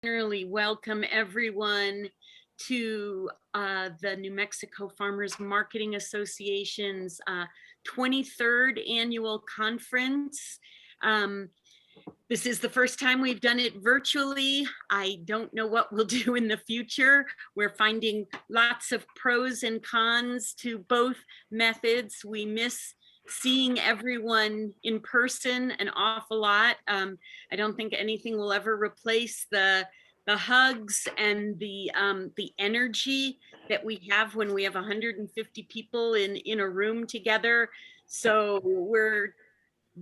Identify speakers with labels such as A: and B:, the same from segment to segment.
A: Generally welcome everyone to the New Mexico Farmers Marketing Association's 23rd annual conference. This is the first time we've done it virtually. I don't know what we'll do in the future. We're finding lots of pros and cons to both methods. We miss seeing everyone in person an awful lot. I don't think anything will ever replace the hugs and the energy that we have when we have 150 people in a room together. So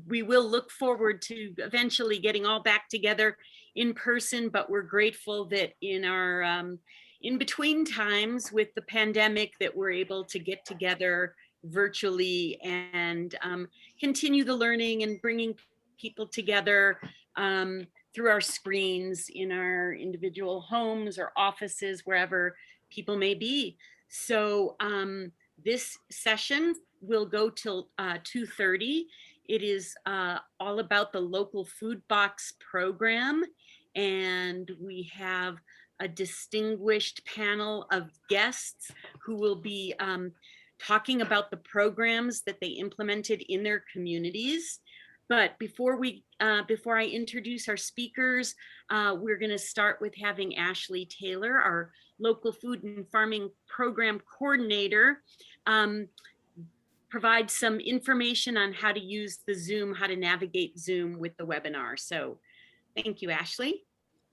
A: we will look forward to eventually getting all back together in person, but we're grateful that in our in between times with the pandemic that we're able to get together virtually and continue the learning and bringing people together through our screens in our individual homes or offices, wherever people may be. So this session will go till 2:30. It is all about the local food box program, and we have a distinguished panel of guests who will be talking about the programs that they implemented in their communities. But before I introduce our speakers, we're going to start with having Ashley Taylor, our local food and farming program coordinator, provide some information on how to use the Zoom, how to navigate Zoom with the webinar. So thank you, Ashley.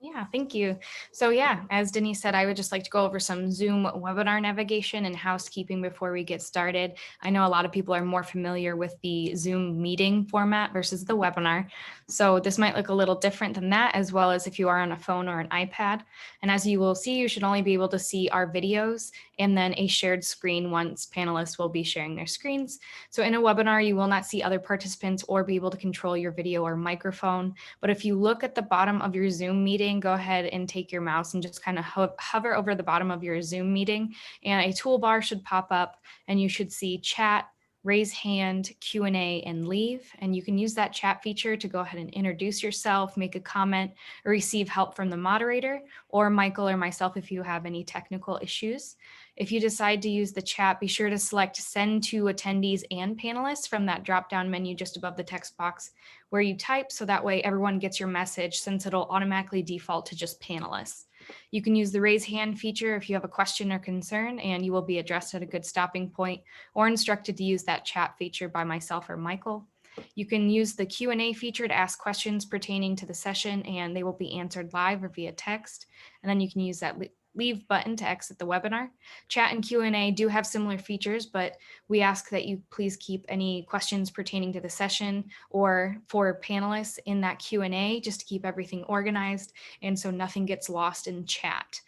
B: Yeah, thank you. So yeah, as Denise said, I would just like to go over some Zoom webinar navigation and housekeeping before we get started. I know a lot of people are more familiar with the Zoom meeting format versus the webinar. So this might look a little different than that, as well as if you are on a phone or an iPad. And as you will see, you should only be able to see our videos and then a shared screen once panelists will be sharing their screens. So in a webinar, you will not see other participants or be able to control your video or microphone. But if you look at the bottom of your Zoom meeting, go ahead and take your mouse and just kind of hover over the bottom of your Zoom meeting, and a toolbar should pop up and you should see chat, raise hand, Q&A, and leave. And you can use that chat feature to go ahead and introduce yourself, make a comment, or receive help from the moderator or Michael or myself if you have any technical issues. If you decide to use the chat, be sure to select send to attendees and panelists from that drop-down menu just above the text box where you type, so that way everyone gets your message, since it'll automatically default to just panelists. You can use the raise hand feature if you have a question or concern, and you will be addressed at a good stopping point or instructed to use that chat feature by myself or Michael. You can use the Q&A feature to ask questions pertaining to the session, and they will be answered live or via text. And then you can use that leave button to exit the webinar. Chat and Q&A do have similar features, but we ask that you please keep any questions pertaining to the session or for panelists in that Q&A, just to keep everything organized and so nothing gets lost in chat.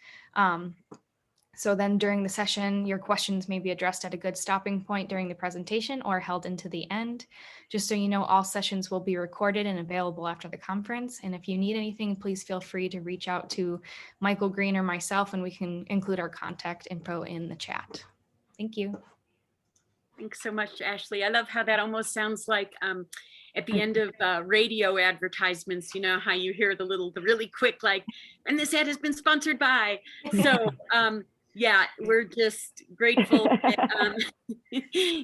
B: So then during the session, your questions may be addressed at a good stopping point during the presentation or held into the end. Just so you know, all sessions will be recorded and available after the conference. And if you need anything, please feel free to reach out to Michael Green or myself, and we can include our contact info in the chat. Thank you.
A: Thanks so much, Ashley. I love how that almost sounds like at the end of radio advertisements, you know, how you hear the really quick, like, and this ad has been sponsored by. So yeah, we're just grateful that,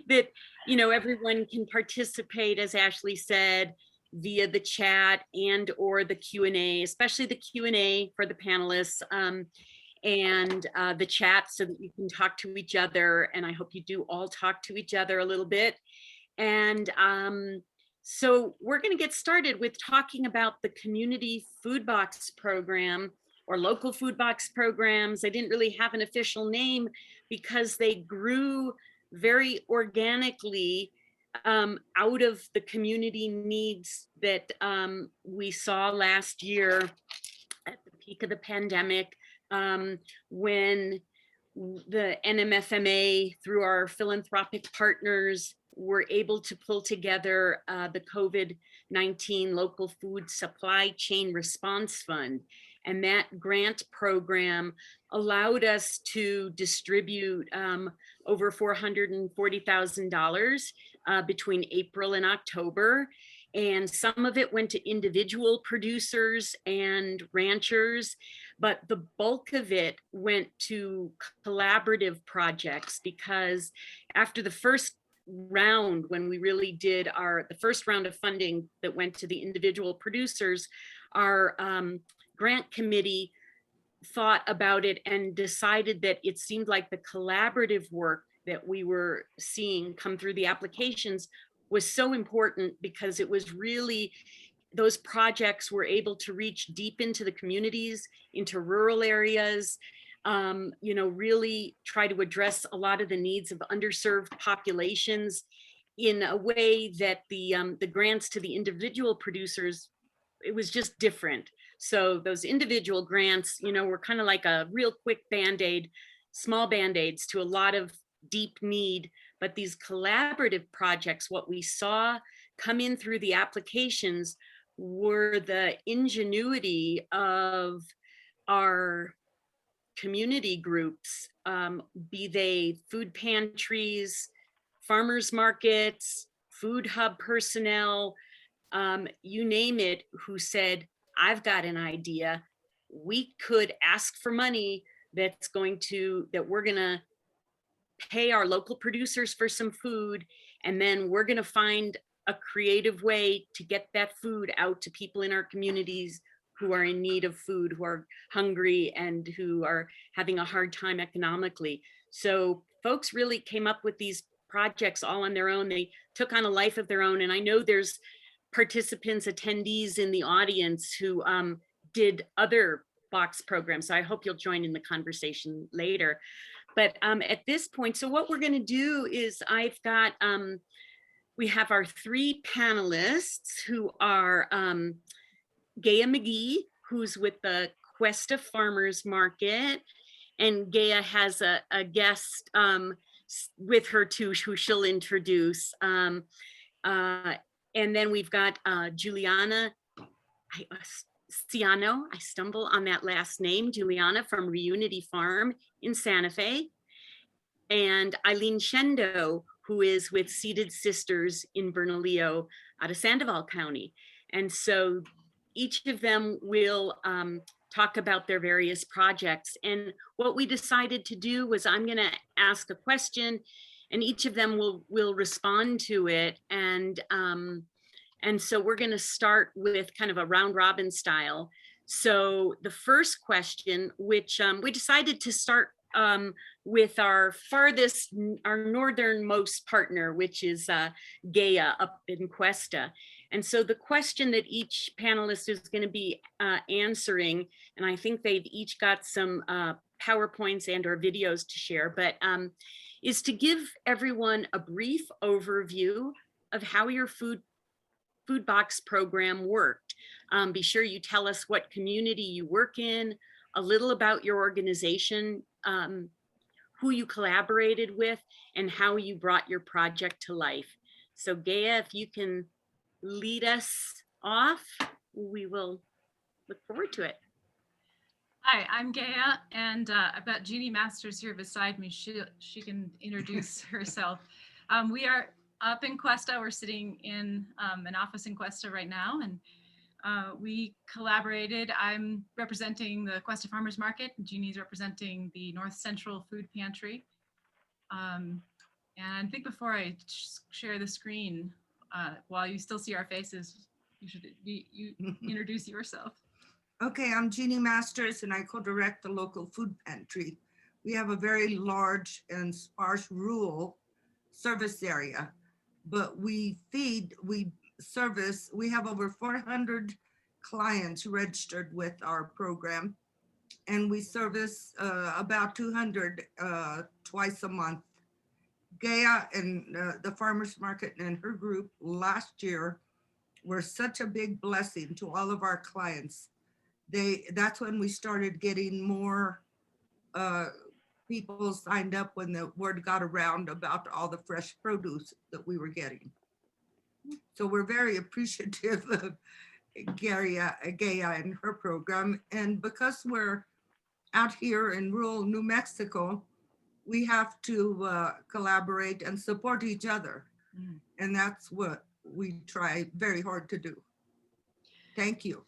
A: that, you know, everyone can participate, as Ashley said, via the chat and or the Q&A, especially the Q&A for the panelists, and the chat, so that you can talk to each other. And I hope you do all talk to each other a little bit. And so we're going to get started with talking about the community food box program, or local food box programs. I didn't really have an official name because they grew very organically out of the community needs that we saw last year at the peak of the pandemic, when the NMFMA, through our philanthropic partners, were able to pull together the COVID-19 Local Food Supply Chain Response Fund. And that grant program allowed us to distribute over $440,000 between April and October. and some of it went to individual producers and ranchers, but the bulk of it went to collaborative projects, because after the first round, when we really did the first round of funding that went to the individual producers, our grant committee thought about it and decided that it seemed like the collaborative work that we were seeing come through the applications was so important, because it was really, those projects were able to reach deep into the communities, into rural areas, really try to address a lot of the needs of underserved populations in a way that the grants to the individual producers, it was just different. So those individual grants, were kind of like a real quick Band-Aid, small Band-Aids to a lot of deep need. But these collaborative projects, what we saw come in through the applications were the ingenuity of our community groups, be they food pantries, farmers markets, food hub personnel, you name it, who said, I've got an idea. We could ask for money that we're gonna pay our local producers for some food, and then we're gonna find a creative way to get that food out to people in our communities who are in need of food, who are hungry, and who are having a hard time economically. So folks really came up with these projects all on their own. They took on a life of their own. And I know there's participants, attendees in the audience who did other box programs. So I hope you'll join in the conversation later. But at this point, so what we're going to do is we have our three panelists who are Gaea McGahee, who's with the Questa Farmers Market, and Gaea has a guest with her too, who she'll introduce. And then we've got Juliana, Ciano, I stumble on that last name, Juliana from Reunity Farm in Santa Fe, and Eileen Shendo, who is with Seated Sisters in Bernalillo out of Sandoval County. And so each of them will talk about their various projects. And what we decided to do was, I'm gonna ask a question and each of them will respond to it. And so we're gonna start with kind of a round robin style. So the first question, which we decided to start with our northernmost partner, which is Gaea up in Questa. And so the question that each panelist is going to be answering, and I think they've each got some PowerPoints and or videos to share, but is to give everyone a brief overview of how your food box program worked. Be sure you tell us what community you work in, a little about your organization, who you collaborated with, and how you brought your project to life. So Gaea, if you can lead us off, we will look forward to it.
C: Hi, I'm Gaea, and I've got Jeannie Masters here beside me. She can introduce herself. We are up in Questa. We're sitting in an office in Questa right now, and we collaborated. I'm representing the Questa Farmers Market. Jeannie's representing the North Central Food Pantry. And I think before I share the screen, while you still see our faces, you introduce yourself.
D: Okay, I'm Jeannie Masters and I co-direct the local food pantry. We have a very large and sparse rural service area, but we service, we have over 400 clients registered with our program, and we service about 200 twice a month. Gaea and the farmers market and her group last year were such a big blessing to all of our clients. That's when we started getting more people signed up, when the word got around about all the fresh produce that we were getting. So we're very appreciative of Gaea and her program. And because we're out here in rural New Mexico, we have to collaborate and support each other. And that's what we try very hard to do. Thank you.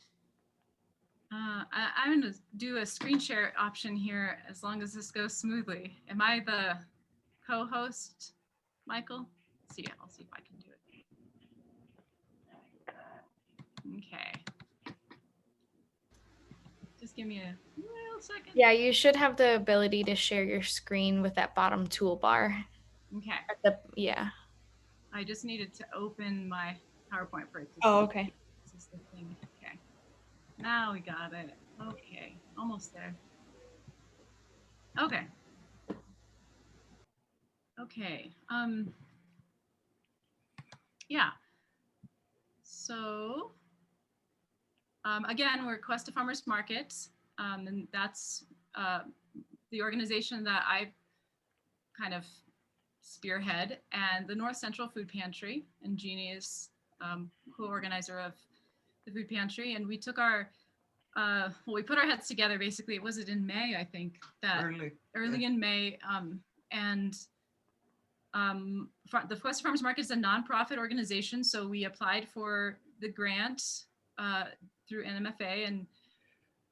C: I'm going to do a screen share option here as long as this goes smoothly. Am I the co-host, Michael? Let's see, I'll see if I can do it. Okay. Just give me a little second.
B: Yeah, you should have the ability to share your screen with that bottom toolbar.
C: Okay.
B: Yeah.
C: I just needed to open my PowerPoint for it to
B: Oh,
C: see.
B: okay.
C: This is the thing. Okay. Now we got it. Okay. Almost there. Okay. Okay. Yeah. So again, we're Questa Farmers Market, and that's the organization that I kind of spearhead, and the North Central Food Pantry, and Jeannie is co-organizer of the food pantry. And we took our well, we put our heads together basically. Was it in May? I think that early in May, and the Questa Farmers Market is a nonprofit organization, so we applied for the grant through NMFA, and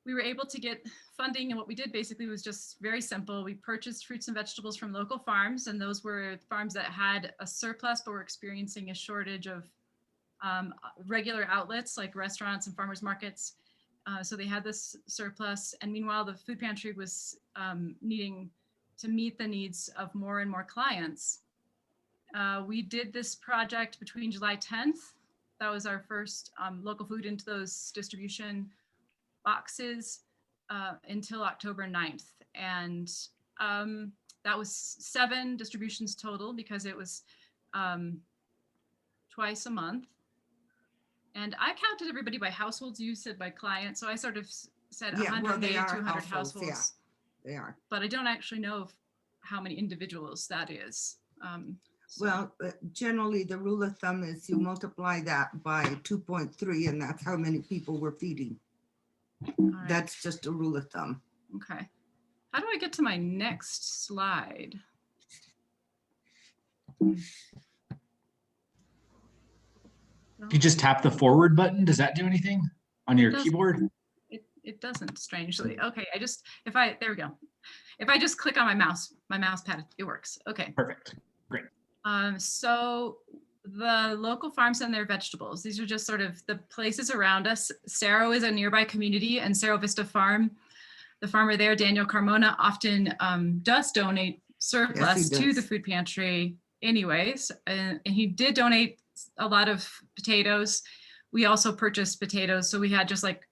C: we were able to get funding. And what we did basically was just very simple. We purchased fruits and vegetables from local farms, and those were farms that had a surplus but were experiencing a shortage of regular outlets like restaurants and farmers markets. So they had this surplus, and meanwhile the food pantry was needing to meet the needs of more and more clients. We did this project between July 10th. That was our first local food into those distribution boxes until October 9th. And that was 7 distributions total because it was twice a month. And I counted everybody by households. You said by client. So I sort of said 180, 200 households.
D: Yeah, they are.
C: But I don't actually know how many individuals that is. So.
D: Well, generally the rule of thumb is you multiply that by 2.3, and that's how many people we're feeding.
C: Right.
D: That's just a rule of thumb.
C: Okay. How do I get to my next slide?
E: You just tap the forward button. Does that do anything on your keyboard?
C: It doesn't, strangely. Okay, there we go. If I just click on my mouse pad, it works. Okay.
E: Perfect. Great.
C: So the local farms and their vegetables, these are just sort of the places around us. Cerro is a nearby community, and Cerro Vista Farm, the farmer there, Daniel Carmona, often does donate surplus to the food pantry anyways. And he did donate a lot of potatoes. We also purchased potatoes. So we had just like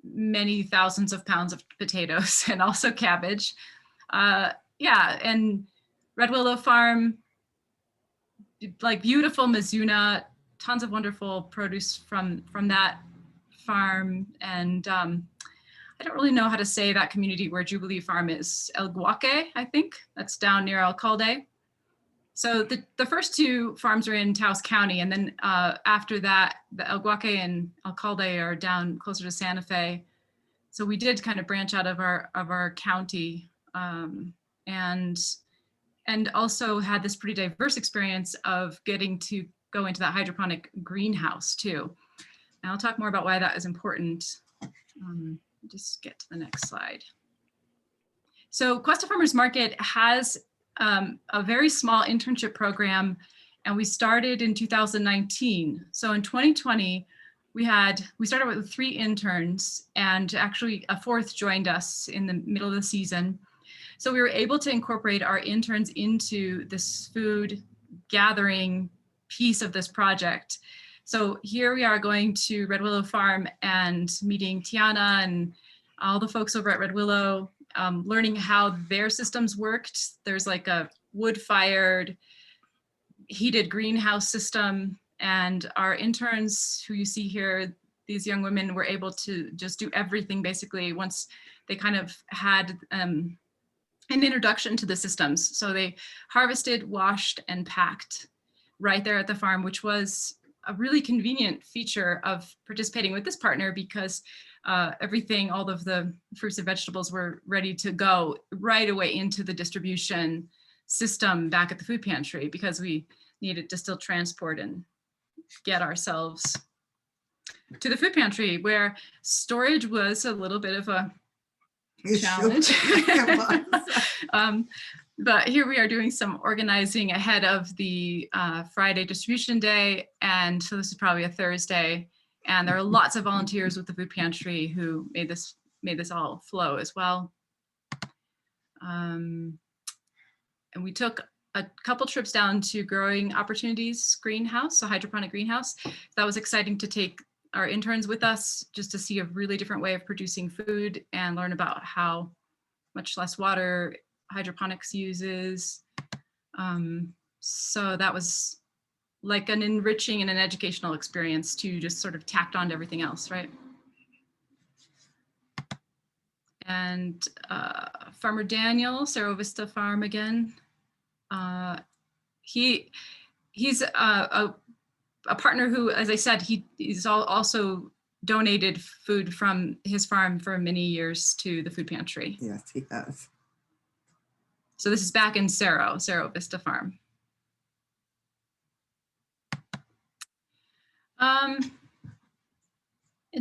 C: many thousands of pounds of potatoes and also cabbage. Yeah, and Red Willow Farm, like beautiful Mizuna, tons of wonderful produce from that farm. And I don't really know how to say that community where Jubilee Farm is. El Guaque, I think. That's down near Alcalde. So the first 2 farms are in Taos County. And then after that, the El Guaque and Alcalde are down closer to Santa Fe. So we did kind of branch out of our county and also had this pretty diverse experience of getting to go into that hydroponic greenhouse too. And I'll talk more about why that is important. Just get to the next slide. So Questa Farmers Market has a very small internship program, and we started in 2019. So in 2020, we started with 3 interns, and actually a 4th joined us in the middle of the season. So we were able to incorporate our interns into this food gathering piece of this project. So here we are going to Red Willow Farm and meeting Tiana and all the folks over at Red Willow, learning how their systems worked. There's like a wood-fired heated greenhouse system, and our interns who you see here, these young women were able to just do everything basically once they kind of had an introduction to the systems. So they harvested, washed, and packed right there at the farm, which was a really convenient feature of participating with this partner because everything, all of the fruits and vegetables were ready to go right away into the distribution system back at the food pantry because we needed to still transport and get ourselves to the food pantry, where storage was a little bit of a challenge. But here we are doing some organizing ahead of the Friday distribution day. And so this is probably a Thursday. And there are lots of volunteers with the food pantry who made this all flow as well. And we took a couple trips down to Growing Opportunities greenhouse, a hydroponic greenhouse. That was exciting to take our interns with us just to see a really different way of producing food and learn about how much less water hydroponics uses. So that was like an enriching and an educational experience to just sort of tacked on to everything else, right? And Farmer Daniel, Cerro Vista Farm again. He's a partner who, as I said, he's also donated food from his farm for many years to the food pantry.
D: Yes, he has.
C: So this is back in Cerro Vista Farm. And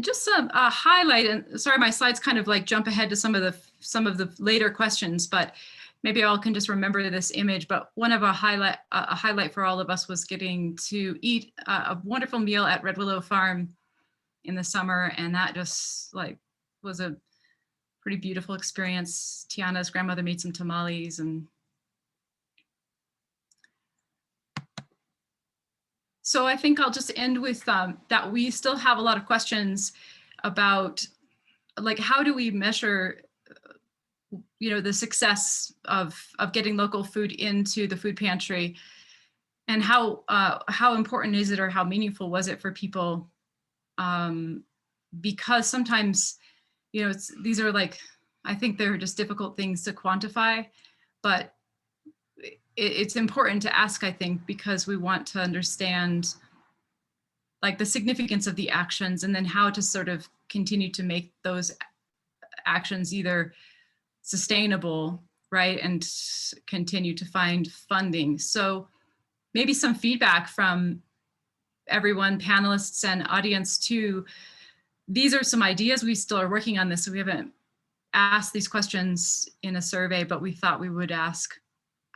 C: just a highlight, and sorry, my slides kind of like jump ahead to some of the later questions, but maybe all can just remember this image. But one of a highlight for all of us was getting to eat a wonderful meal at Red Willow Farm in the summer, and that just like was a pretty beautiful experience. Tiana's grandmother made some tamales, and so I think I'll just end with that we still have a lot of questions about, like, how do we measure, the success of getting local food into the food pantry, and how important is it, or how meaningful was it for people? Because sometimes, these are like, I think they're just difficult things to quantify, but it's important to ask, I think, because we want to understand like the significance of the actions, and then how to sort of continue to make those actions either sustainable, right, and continue to find funding. So maybe some feedback from everyone, panelists and audience too. These are some ideas. We still are working on this, so we haven't asked these questions in a survey, but we thought we would ask,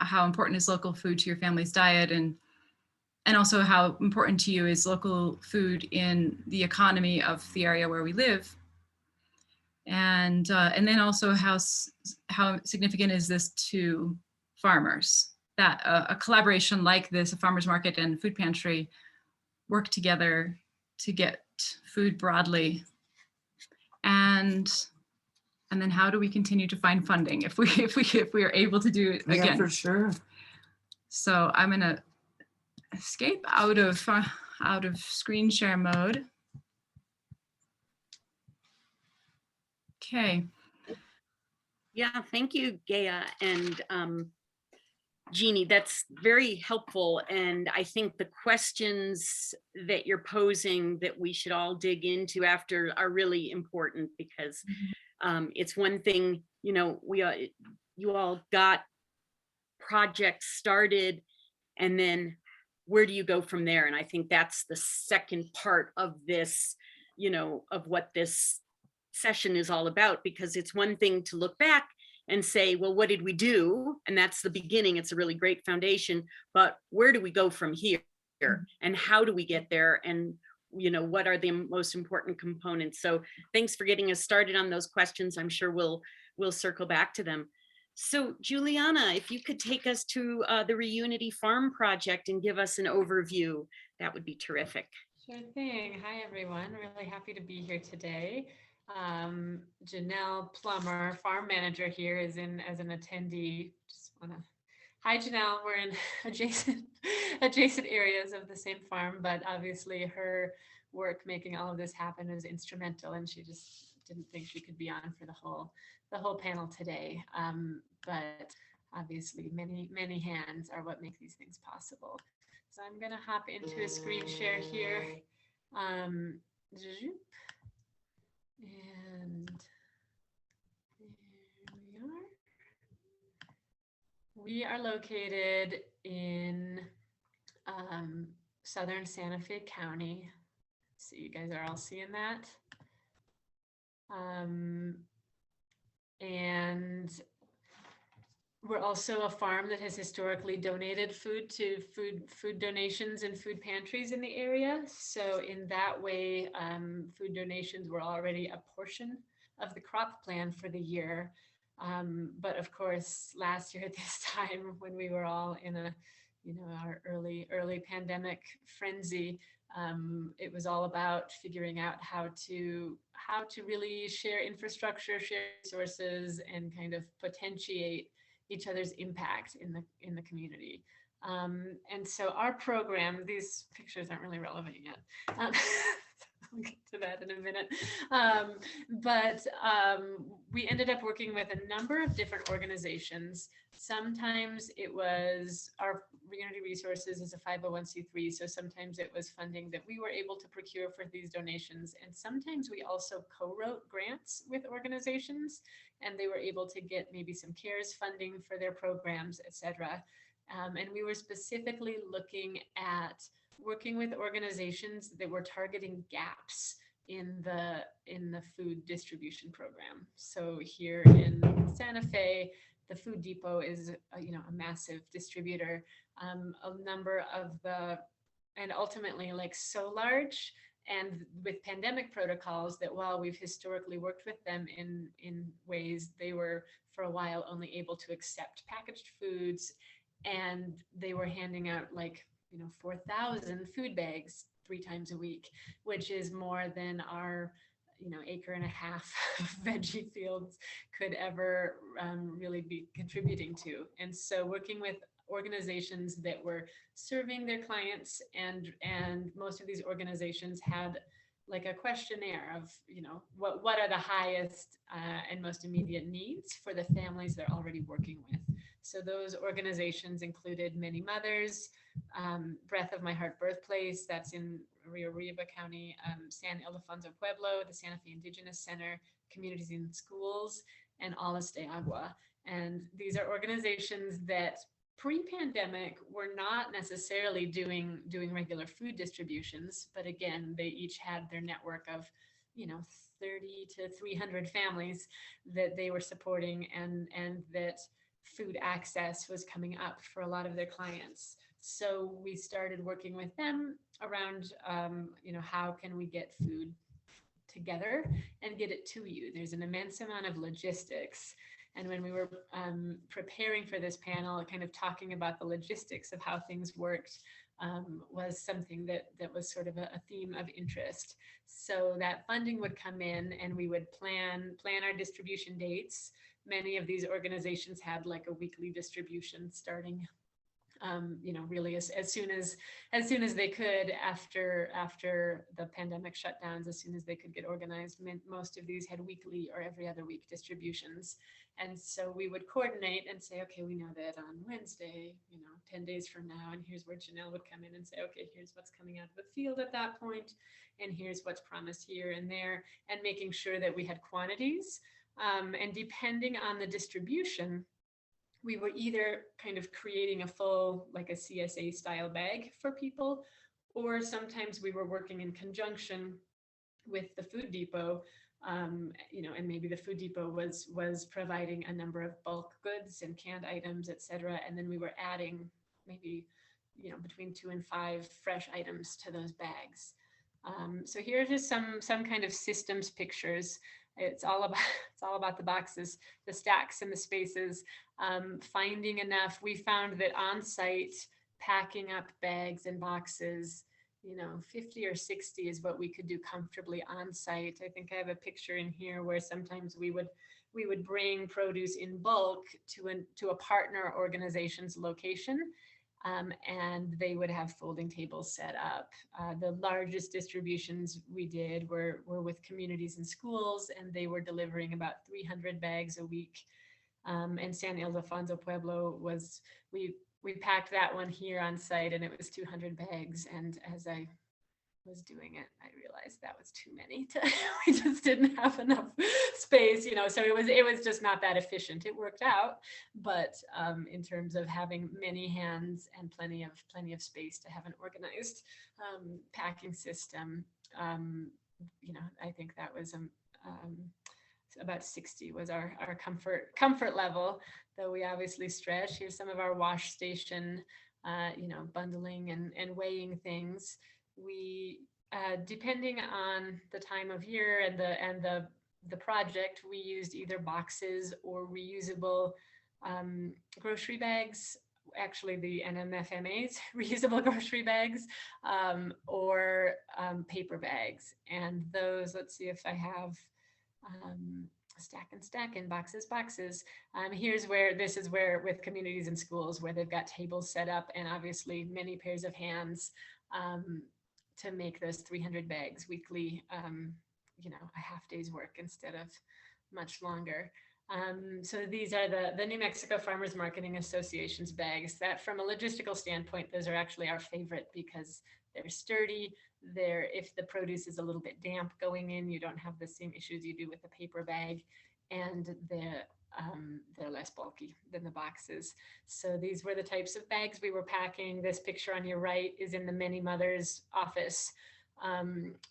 C: how important is local food to your family's diet, and also how important to you is local food in the economy of the area where we live, and then also how significant is this to farmers, that a collaboration like this, a farmers market and food pantry, work together to get food broadly, and then how do we continue to find funding if we are able to do it again?
D: Yeah, for sure.
C: So I'm gonna escape out of screen share mode. Okay.
A: Yeah, thank you, Gaea and Jeannie. That's very helpful. And I think the questions that you're posing that we should all dig into after are really important, because it's one thing, you all got projects started, and then where do you go from there? And I think that's the second part of this, of what this session is all about, because it's one thing to look back and say, well, what did we do? And that's the beginning. It's a really great foundation, but where do we go from here? And how do we get there? And what are the most important components? So thanks for getting us started on those questions. I'm sure we'll circle back to them. So Juliana, if you could take us to the Reunity Farm project and give us an overview, that would be terrific.
F: Sure thing. Hi, everyone. Really happy to be here today. Janelle Plummer, farm manager here, is in as an attendee. Hi, Janelle. We're in adjacent areas of the same farm, but obviously her work making all of this happen is instrumental, and she just didn't think she could be on for the whole panel today. But obviously many hands are what make these things possible. So I'm going to hop into a screen share here. And there we are. We are located in southern Santa Fe County. So you guys are all seeing that. And we're also a farm that has historically donated food to food donations and food pantries in the area. So in that way, food donations were already a portion of the crop plan for the year. But of course, last year at this time, when we were all in a, our early pandemic frenzy, it was all about figuring out how to really share infrastructure, share resources, and kind of potentiate each other's impact in the community. And so our program, these pictures aren't really relevant yet. I'll get to that in a minute. But we ended up working with a number of different organizations. Sometimes it was our Reunity Resources is a 501c3, so sometimes it was funding that we were able to procure for these donations. And sometimes we also co-wrote grants with organizations, and they were able to get maybe some CARES funding for their programs, et cetera. And we were specifically looking at working with organizations that were targeting gaps in the food distribution program. So here in Santa Fe, the Food Depot is a massive distributor. A number of and ultimately like so large, and with pandemic protocols that while we've historically worked with them in ways, they were for a while only able to accept packaged foods, and they were handing out 4,000 food bags 3 times a week, which is more than our acre and a half of veggie fields could ever really be contributing to. And so working with organizations that were serving their clients, and most of these organizations had like a questionnaire of what are the highest and most immediate needs for the families they're already working with. So those organizations included Many Mothers, Breath of My Heart Birthplace, that's in Rio Arriba County, San Ildefonso Pueblo, the Santa Fe Indigenous Center, Communities in Schools, and Alas de Agua. And these are organizations that pre-pandemic were not necessarily doing regular food distributions, but again, they each had their network of 30 to 300 families that they were supporting, and that food access was coming up for a lot of their clients. So we started working with them around, how can we get food together and get it to you? There's an immense amount of logistics. And when we were preparing for this panel, kind of talking about the logistics of how things worked, was something that was sort of a theme of interest. So that funding would come in, and we would plan our distribution dates. Many of these organizations had like a weekly distribution starting, really as soon as they could after the pandemic shutdowns, as soon as they could get organized. Most of these had weekly or every other week distributions. And so we would coordinate and say, okay, we know that on Wednesday, 10 days from now, and here's where Janelle would come in and say, okay, here's what's coming out of the field at that point, and here's what's promised here and there, and making sure that we had quantities. And depending on the distribution, we were either kind of creating a full, like a CSA style bag for people, or sometimes we were working in conjunction with the Food Depot, and maybe the Food Depot was providing a number of bulk goods and canned items, et cetera. And then we were adding maybe, between 2 and 5 fresh items to those bags. So here are just some kind of systems pictures. It's all about the boxes, the stacks and the spaces, finding enough. We found that on site, packing up bags and boxes, 50 or 60 is what we could do comfortably on site. I think I have a picture in here where sometimes we would bring produce in bulk to a partner organization's location. And they would have folding tables set up. The largest distributions we did were with communities and schools, and they were delivering about 300 bags a week. And San Ildefonso Pueblo we packed that one here on site, and it was 200 bags. And as I was doing it, I realized that was too many. We just didn't have enough space, you know, so it was just not that efficient. It worked out, but in terms of having many hands and plenty of space to have an organized packing system, you know, I think that was about 60 was our comfort level, though we obviously stretch. Here's some of our wash station, you know, bundling and weighing things. We, depending on the time of year and the project, we used either boxes or reusable grocery bags, actually the NMFMAs, reusable grocery bags, or paper bags. And those, let's see if I have stack and boxes. Here's where, this is where with communities and schools where they've got tables set up and obviously many pairs of hands to make those 300 bags weekly, you know, a half day's work instead of much longer. So these are the New Mexico Farmers Marketing Association's bags that from a logistical standpoint, those are actually our favorite because they're sturdy. If the produce is a little bit damp going in, you don't have the same issues you do with the paper bag, and they're less bulky than the boxes. So these were the types of bags we were packing. This picture on your right is in the Many Mothers office,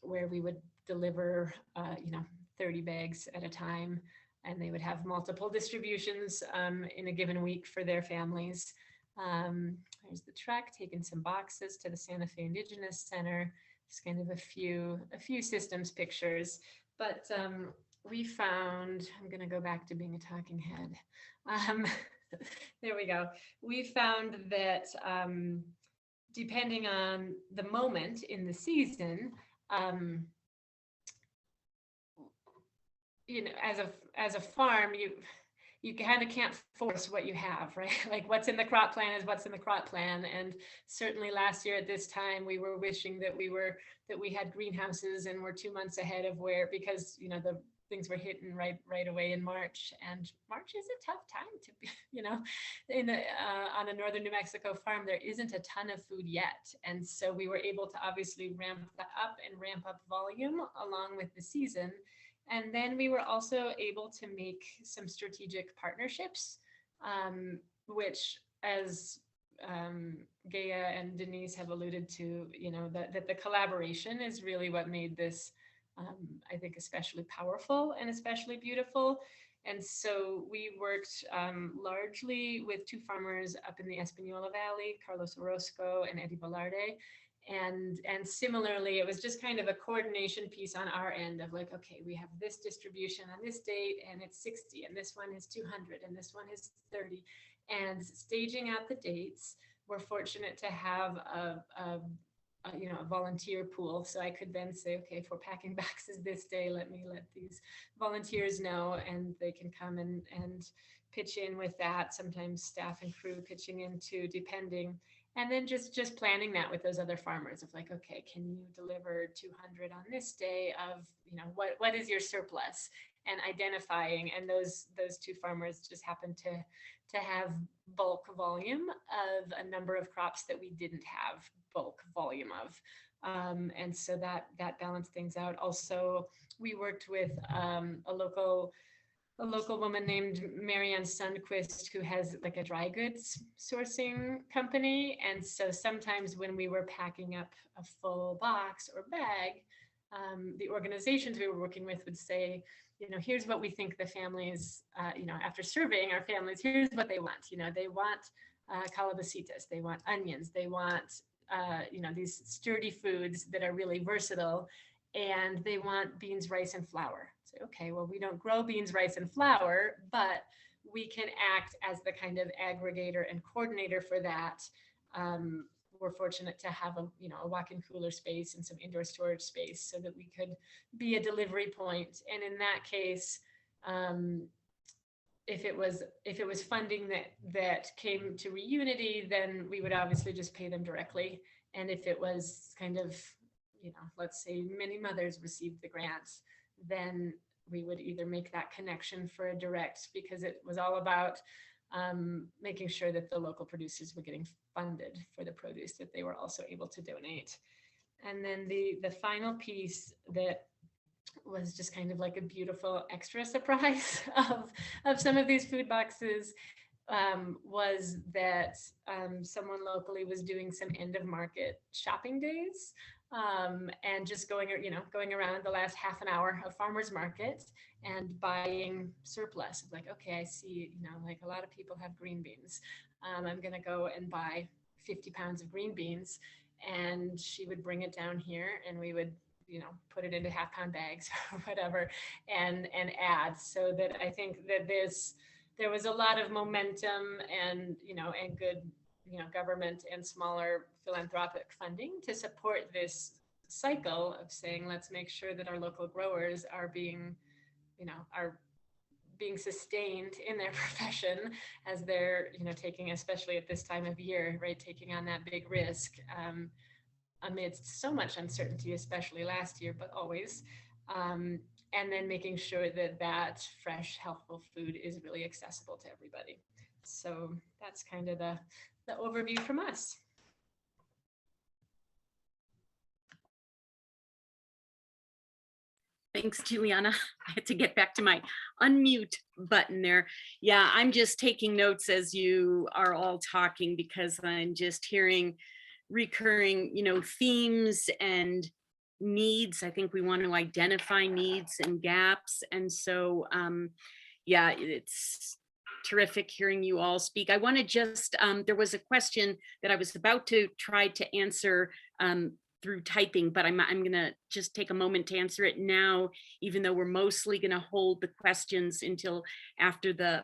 F: where we would deliver, you know, 30 bags at a time, and they would have multiple distributions in a given week for their families. There's the truck taking some boxes to the Santa Fe Indigenous Center. Just kind of a few systems pictures, but we found, I'm going to go back to being a talking head. There we go. We found that depending on the moment in the season, you know, as a farm, you kind of can't force what you have, right? Like what's in the crop plan is what's in the crop plan. And certainly last year at this time, we were wishing that we had greenhouses and we're 2 months ahead of where, because, you know, the things were hitting right away in March, and March is a tough time to be, you know, on a northern New Mexico farm, there isn't a ton of food yet. And so we were able to obviously ramp that up and ramp up volume along with the season. And then we were also able to make some strategic partnerships, which, as Gaea and Denise have alluded to, you know, that the collaboration is really what made this, I think, especially powerful and especially beautiful. And so we worked largely with 2 farmers up in the Espanola Valley, Carlos Orozco and Eddie Velarde. And similarly, it was just kind of a coordination piece on our end of like, okay, we have this distribution on this date and it's 60, and this one is 200, and this one is 30, and staging out the dates. We're fortunate to have a you know, a volunteer pool. So I could then say, okay, if we're packing boxes this day, let these volunteers know, and they can come and pitch in with that. Sometimes staff and crew pitching in too, depending. And then just planning that with those other farmers of like, okay, can you deliver 200 on this day of, you know, what is your surplus, and identifying. And those 2 farmers just happened to have bulk volume of a number of crops that we didn't have bulk volume of. And so that balanced things out. Also, we worked with a local woman named Marianne Sundquist, who has like a dry goods sourcing company. And so sometimes when we were packing up a full box or bag, the organizations we were working with would say, you know, here's what we think the families, you know, after surveying our families, here's what they want. You know, they want calabacitas, they want onions, they want, you know, these sturdy foods that are really versatile, and they want beans, rice, and flour. So, okay, well, we don't grow beans, rice, and flour, but we can act as the kind of aggregator and coordinator for that. We're fortunate to have a walk-in cooler space and some indoor storage space so that we could be a delivery point. And in that case, if it was funding that came to Reunity, then we would obviously just pay them directly. And if it was kind of, you know, let's say Many Mothers received the grants, then we would either make that connection for a direct, because it was all about making sure that the local producers were getting funded for the produce that they were also able to donate. And then the final piece that was just kind of like a beautiful extra surprise of some of these food boxes was that someone locally was doing some end of market shopping days and just going around the last half an hour of farmers market and buying surplus. Like, okay, I see, like a lot of people have green beans. I'm gonna go and buy 50 pounds of green beans, and she would bring it down here and we would put it into half-pound bags or whatever and add. So that I think that there was a lot of momentum and and good government and smaller philanthropic funding to support this cycle of saying, let's make sure that our local growers are being sustained in their profession as they're taking, especially at this time of year, right, taking on that big risk amidst so much uncertainty, especially last year, but always. And then making sure that fresh, healthful food is really accessible to everybody. So that's kind of the overview from us.
A: Thanks, Juliana. I had to get back to my unmute button there. Yeah, I'm just taking notes as you are all talking because I'm just hearing recurring, themes and needs. I think we want to identify needs and gaps. And so, yeah, it's terrific hearing you all speak. I want to just, there was a question that I was about to try to answer through typing, but I'm going to just take a moment to answer it now, even though we're mostly going to hold the questions until after the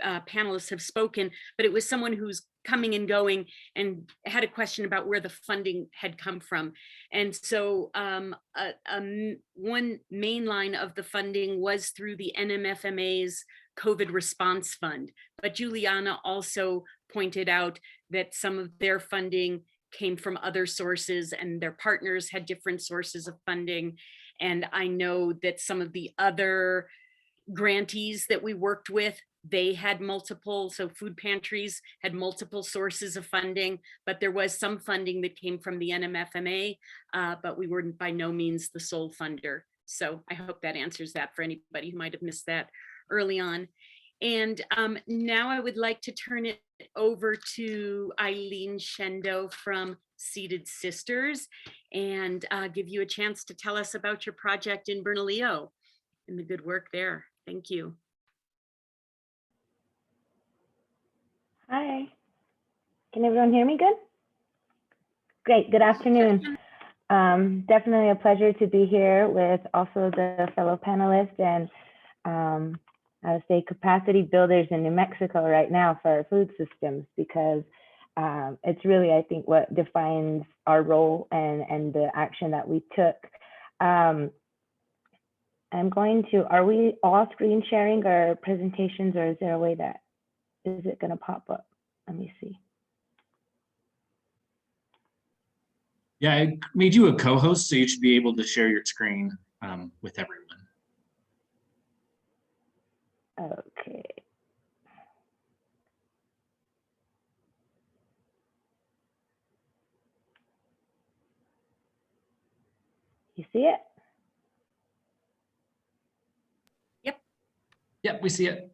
A: panelists have spoken. But it was someone who's coming and going and had a question about where the funding had come from. And so one main line of the funding was through the NMFMA's COVID response fund. But Juliana also pointed out that some of their funding came from other sources and their partners had different sources of funding. And I know that some of the other grantees that we worked with, they had multiple, so food pantries had multiple sources of funding, but there was some funding that came from the NMFMA, but we were by no means the sole funder. So I hope that answers that for anybody who might have missed that early on. And now I would like to turn it over to Eileen Shendo from Seated Sisters and give you a chance to tell us about your project in Bernalillo and the good work there. Thank you.
G: Hi, can everyone hear me good? Great, good afternoon. Definitely a pleasure to be here with also the fellow panelists and I would say capacity builders in New Mexico right now for our food systems, because it's really, I think, what defines our role and the action that we took. I'm going to, are we all screen sharing our presentations, or is there a way that, is it going to pop up? Let me see.
E: Yeah, I made you a co-host, so you should be able to share your screen with everyone.
G: Okay. You see it?
E: Yep, we see it.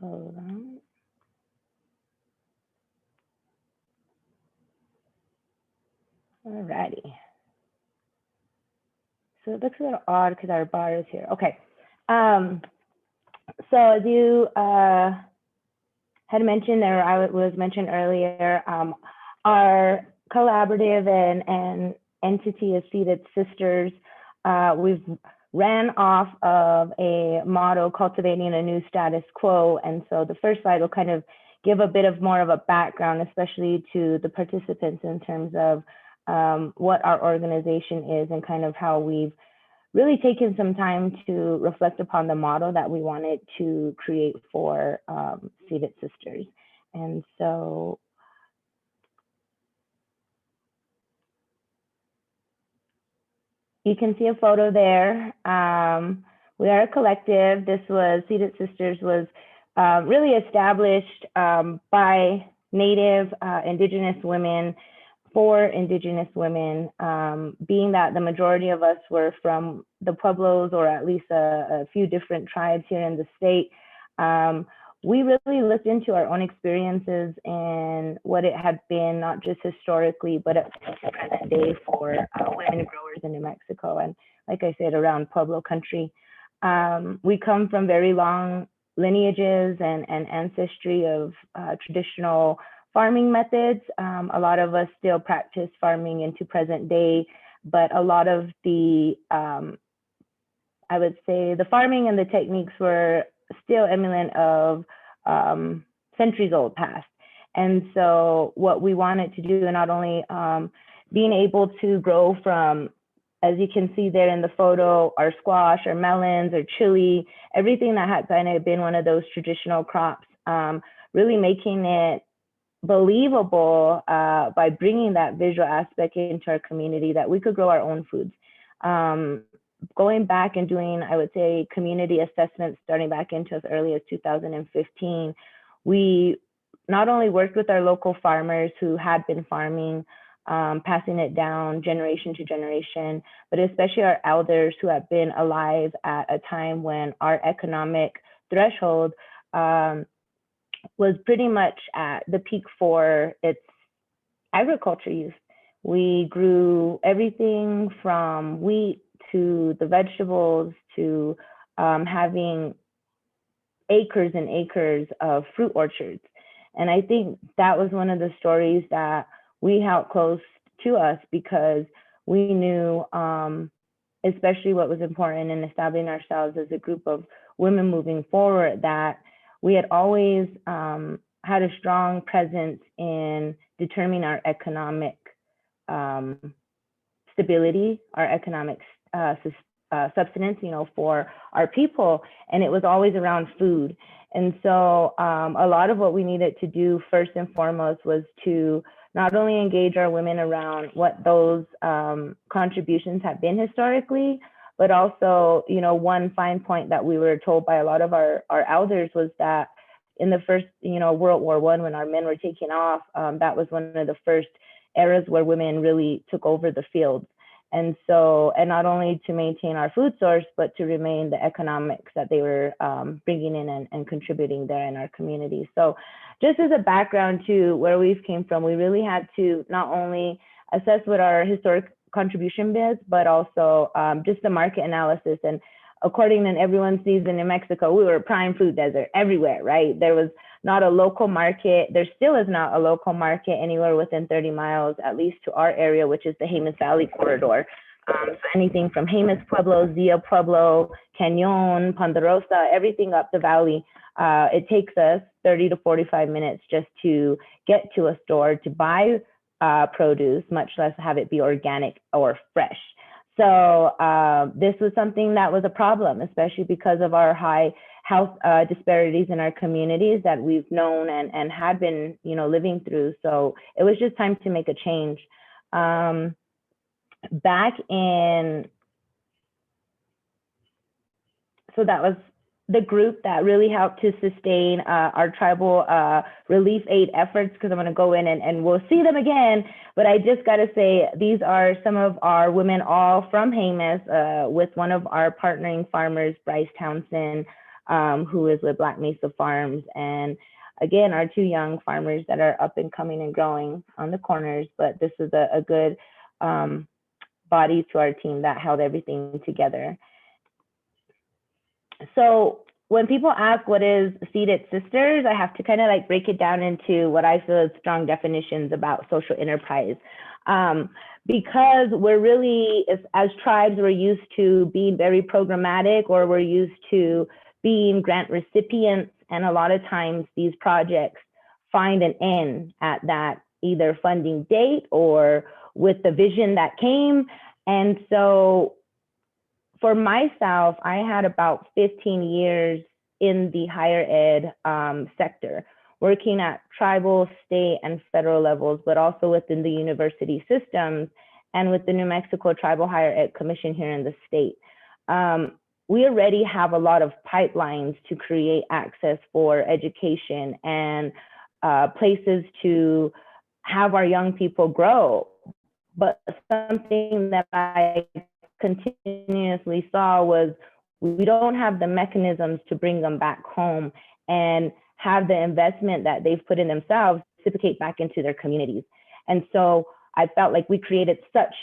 G: Hold on. All righty. So it looks a little odd because our bar is here. Okay. So as you had mentioned, or I was mentioned earlier, our collaborative and entity of Seated Sisters, we've ran off of a motto, cultivating a new status quo. And so the first slide will kind of give a bit of more of a background, especially to the participants, in terms of what our organization is and kind of how we've really taken some time to reflect upon the model that we wanted to create for Seated Sisters. And so you can see a photo there. We are a collective. This was, Seated Sisters was really established by Native, Indigenous women for Indigenous women, being that the majority of us were from the Pueblos, or at least a few different tribes here in the state. We really looked into our own experiences and what it had been, not just historically, but at present day for women growers in New Mexico. And like I said, around Pueblo country. We come from very long lineages and ancestry of traditional farming methods. A lot of us still practice farming into present day, but a lot of the, I would say the farming and the techniques were still eminent of centuries old past. And so what we wanted to do, not only being able to grow from, as you can see there in the photo, our squash, our melons, our chili, everything that had kind of been one of those traditional crops, really making it believable by bringing that visual aspect into our community that we could grow our own foods. Going back and doing, I would say, community assessments starting back into as early as 2015, we not only worked with our local farmers who had been farming, passing it down generation to generation, but especially our elders who have been alive at a time when our economic threshold was pretty much at the peak for its agriculture use. We grew everything from wheat to the vegetables to having acres and acres of fruit orchards. And I think that was one of the stories that we held close to us, because we knew, especially what was important in establishing ourselves as a group of women moving forward, that we had always had a strong presence in determining our economic stability, our economic subsistence, for our people, and it was always around food. And so a lot of what we needed to do first and foremost was to not only engage our women around what those contributions have been historically, but also, one fine point that we were told by a lot of our elders was that in the first, World War I, when our men were taking off, that was one of the first eras where women really took over the fields. And so, and not only to maintain our food source, but to remain the economics that they were bringing in and contributing there in our community. So just as a background to where we've came from, we really had to not only assess what our historic contribution is, but also just the market analysis. And according to everyone sees in New Mexico, we were a prime food desert everywhere, right? There was not a local market. There still is not a local market anywhere within 30 miles, at least to our area, which is the Jemez Valley corridor. So anything from Jemez Pueblo, Zia Pueblo, Cañon, Ponderosa, everything up the valley. It takes us 30 to 45 minutes just to get to a store to buy produce, much less have it be organic or fresh. So this was something that was a problem, especially because of our high health disparities in our communities that we've known and had been, living through. So it was just time to make a change. Back in, so that was the group that really helped to sustain our tribal relief aid efforts, because I'm going to go in and we'll see them again. But I just got to say, these are some of our women, all from Jemez, with one of our partnering farmers, Bryce Townsend, who is with Black Mesa Farms. And again, our two young farmers that are up and coming and growing on the corners. But this is a good body to our team that held everything together. So when people ask what is Seated Sisters, I have to kind of like break it down into what I feel is strong definitions about social enterprise. Because we're really, as tribes, we're used to being very programmatic, or we're used to being grant recipients. And a lot of times these projects find an end at that either funding date or with the vision that came. And so for myself, I had about 15 years in the higher ed sector, working at tribal, state, and federal levels, but also within the university systems and with the New Mexico Tribal Higher Ed Commission here in the state. we already have a lot of pipelines to create access for education and places to have our young people grow. But something that I continuously saw was we don't have the mechanisms to bring them back home and have the investment that they've put in themselves reciprocate back into their communities. And so I felt like we created such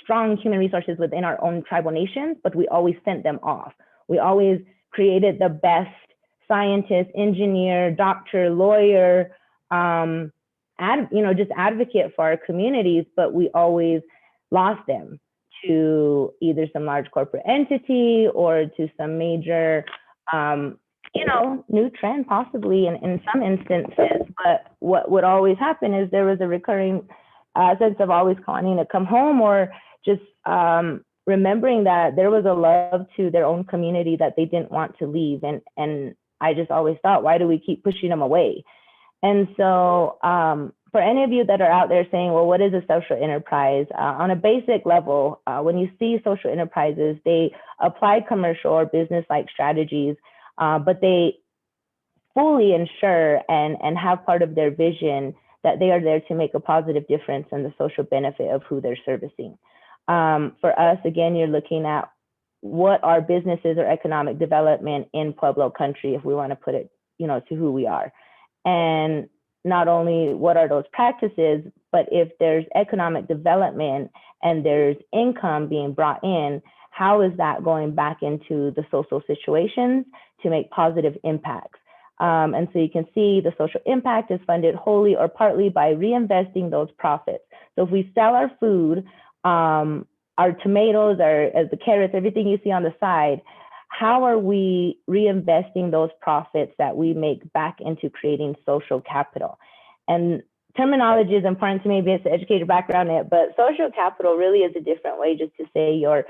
G: strong human resources within our own tribal nations, but we always sent them off. We always created the best scientist, engineer, doctor, lawyer, just advocate for our communities, but we always lost them to either some large corporate entity or to some major, new trend possibly in some instances. But what would always happen is there was a recurring sense of always wanting to come home, or just remembering that there was a love to their own community that they didn't want to leave. And I just always thought, why do we keep pushing them away? And so for any of you that are out there saying, well, what is a social enterprise? On a basic level, when you see social enterprises, they apply commercial or business-like strategies, but they fully ensure and have part of their vision that they are there to make a positive difference in the social benefit of who they're servicing. For us, again, you're looking at what are businesses or economic development in Pueblo country, if we want to put it, to who we are. And not only what are those practices, but if there's economic development and there's income being brought in, how is that going back into the social situations to make positive impacts? And so you can see the social impact is funded wholly or partly by reinvesting those profits. So if we sell our food, our tomatoes, the carrots, everything you see on the side, how are we reinvesting those profits that we make back into creating social capital? And terminology is important to me because the educator background in it, but social capital really is a different way just to say your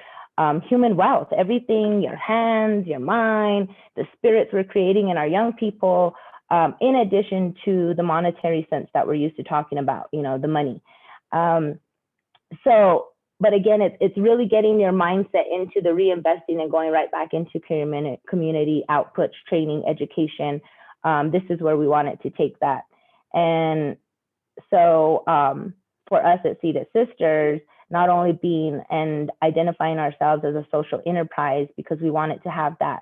G: human wealth, everything, your hands, your mind, the spirits we're creating in our young people, in addition to the monetary sense that we're used to talking about, the money. But again, it's really getting your mindset into the reinvesting and going right back into community outputs, training, education. This is where we wanted to take that. And so for us at Seated Sisters, not only being and identifying ourselves as a social enterprise, because we wanted to have that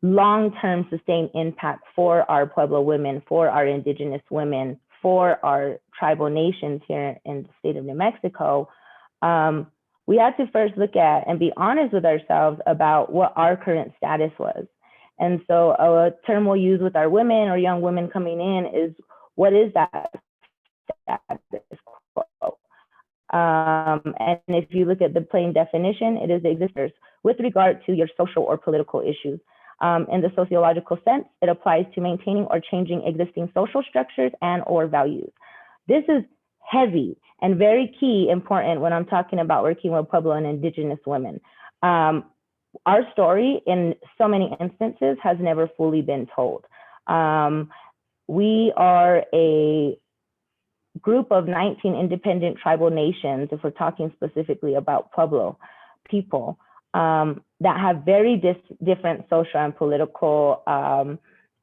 G: long-term sustained impact for our Pueblo women, for our Indigenous women, for our tribal nations here in the state of New Mexico, we had to first look at and be honest with ourselves about what our current status was. And so a term we'll use with our women or young women coming in is, what is that status quo? And if you look at the plain definition, it is the existers with regard to your social or political issues. In the sociological sense, it applies to maintaining or changing existing social structures and or values. This is heavy and very key important when I'm talking about working with Pueblo and Indigenous women. Our story in so many instances has never fully been told. We are a group of 19 independent tribal nations, if we're talking specifically about Pueblo people, that have very different social and political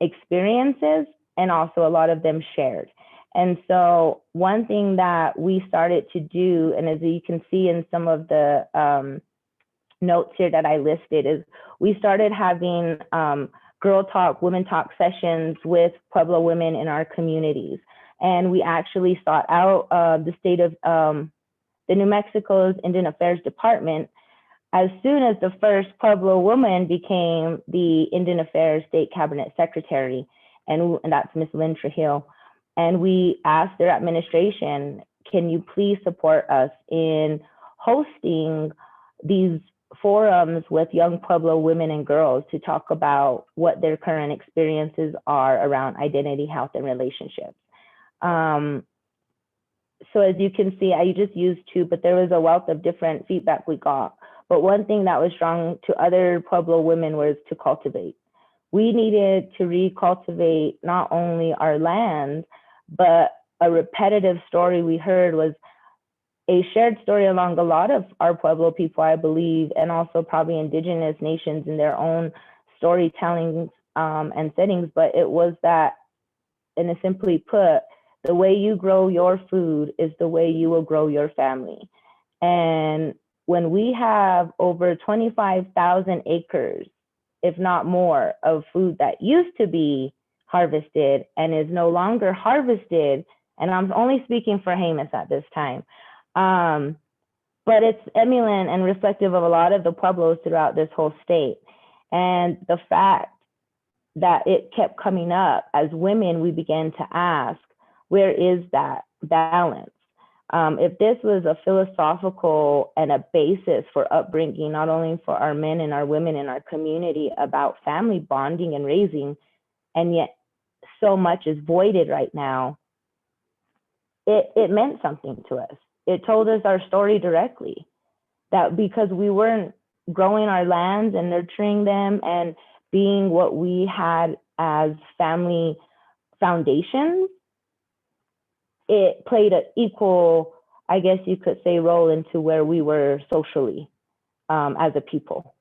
G: experiences, and also a lot of them shared. And so one thing that we started to do, and as you can see in some of the notes here that I listed, is we started having girl talk, women talk sessions with Pueblo women in our communities. And we actually sought out the state of the New Mexico's Indian Affairs Department as soon as the first Pueblo woman became the Indian Affairs State Cabinet Secretary, and that's Ms. Lynn Trujillo. And we asked their administration, can you please support us in hosting these forums with young Pueblo women and girls to talk about what their current experiences are around identity, health, and relationships. So as you can see, I just used two, but there was a wealth of different feedback we got. But one thing that was strong to other Pueblo women was to cultivate. We needed to recultivate not only our lands, but a repetitive story we heard was a shared story along a lot of our Pueblo people, I believe, and also probably indigenous nations in their own storytelling and settings. But it was that, and simply put, the way you grow your food is the way you will grow your family. And when we have over 25,000 acres, if not more, of food that used to be harvested and is no longer harvested, and I'm only speaking for Jemez at this time, but it's emulant and reflective of a lot of the Pueblos throughout this whole state. And the fact that it kept coming up as women, we began to ask, where is that balance? If this was a philosophical and a basis for upbringing, not only for our men and our women in our community about family bonding and raising, and yet so much is voided right now, it meant something to us. It told us our story directly, that because we weren't growing our lands and nurturing them and being what we had as family foundations, it played an equal, I guess you could say, role into where we were socially as a people.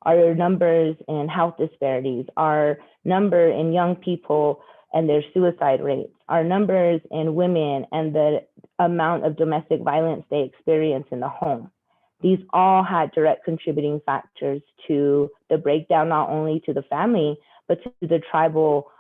G: Our numbers in health disparities, our number in young people and their suicide rates, our numbers in women and the amount of domestic violence they experience in the home. These all had direct contributing factors to the breakdown, not only to the family, but to the tribal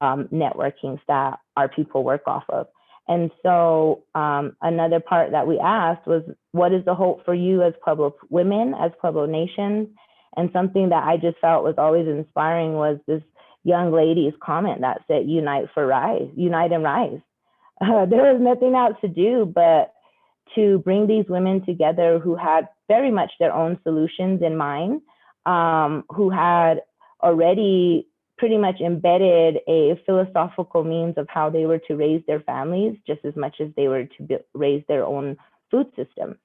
G: networkings that our people work off of. And so another part that we asked was, what is the hope for you as Pueblo women, as Pueblo nations? And something that I just felt was always inspiring was this young lady's comment that said, unite and rise. There was nothing else to do but to bring these women together who had very much their own solutions in mind, who had already pretty much embedded a philosophical means of how they were to raise their families, just as much as they were to raise their own food systems.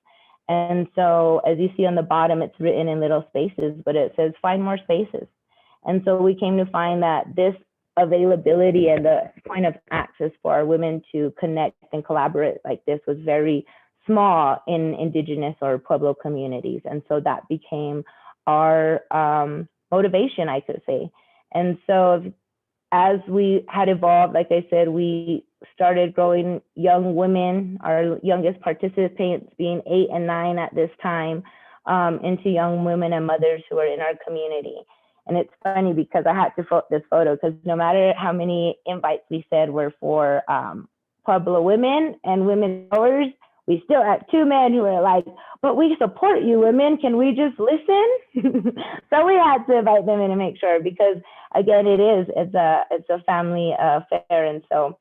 G: And so as you see on the bottom, it's written in little spaces, but it says find more spaces. And so we came to find that this availability and the point of access for our women to connect and collaborate like this was very small in indigenous or Pueblo communities. And so that became our motivation, I could say. And so as we had evolved, like I said, we started growing young women, our youngest participants being 8 and 9 at this time, into young women and mothers who are in our community. And it's funny because I had to put this photo because no matter how many invites we said were for Pueblo women and women growers, we still had 2 men who were like, but we support you women, can we just listen? So we had to invite them in to make sure, because again, it's a family affair. And so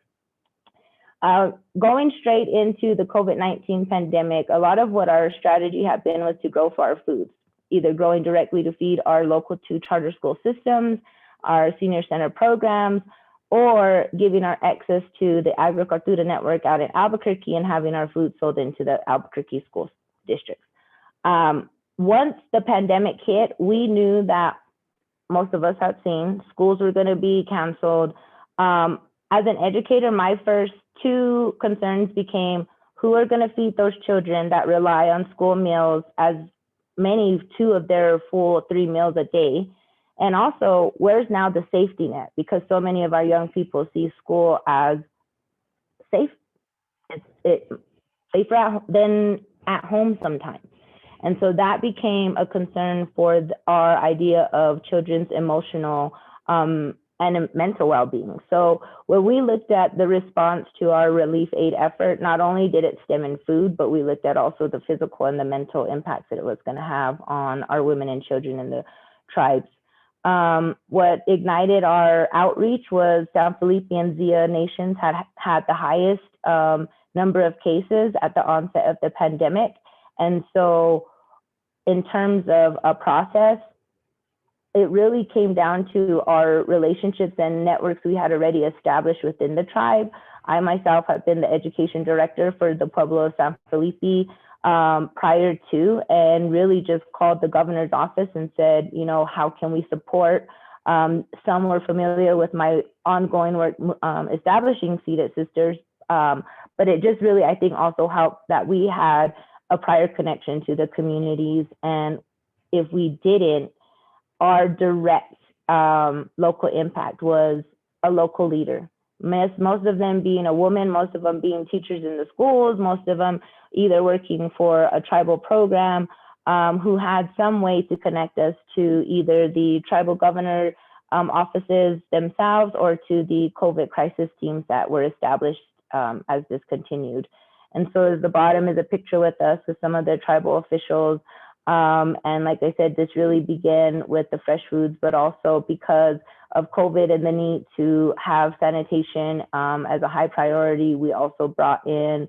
G: going straight into the COVID-19 pandemic, a lot of what our strategy had been was to grow for our foods, either growing directly to feed our local 2 charter school systems, our senior center programs, or giving our excess to the Agricultura network out in Albuquerque and having our food sold into the Albuquerque school districts. Once the pandemic hit, we knew that most of us had seen schools were going to be canceled. As an educator, my first 2 concerns became who are going to feed those children that rely on school meals, as many 2 of their full 3 meals a day. And also, where's now the safety net? Because so many of our young people see school as safe. It's safer than at home sometimes. And so that became a concern for our idea of children's emotional and mental well-being. So when we looked at the response to our relief aid effort, not only did it stem in food, but we looked at also the physical and the mental impacts that it was going to have on our women and children in the tribes. What ignited our outreach was San Felipe and Zia nations had the highest number of cases at the onset of the pandemic. And so in terms of a process, it really came down to our relationships and networks we had already established within the tribe. I myself have been the education director for the Pueblo of San Felipe prior to, and really just called the governor's office and said, you know, how can we support? Some were familiar with my ongoing work establishing Seated Sisters, But it just really, I think, also helped that we had a prior connection to the communities. And if we didn't, our direct local impact was a local leader. Most of them being a woman, most of them being teachers in the schools, most of them either working for a tribal program, who had some way to connect us to either the tribal governor offices themselves or to the COVID crisis teams that were established as this continued. And so at the bottom is a picture with us with some of the tribal officials. And like I said, this really began with the fresh foods, but also because of COVID and the need to have sanitation as a high priority, we also brought in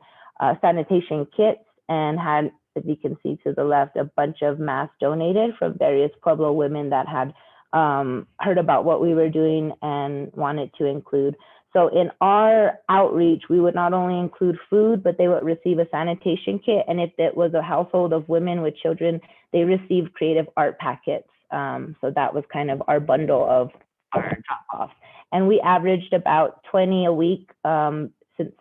G: sanitation kits and had, as you can see to the left, a bunch of masks donated from various Pueblo women that had heard about what we were doing and wanted to include. So in our outreach, we would not only include food, but they would receive a sanitation kit. And if it was a household of women with children, they received creative art packets. So that was kind of our bundle of our drop-offs. And we averaged about 20 a week since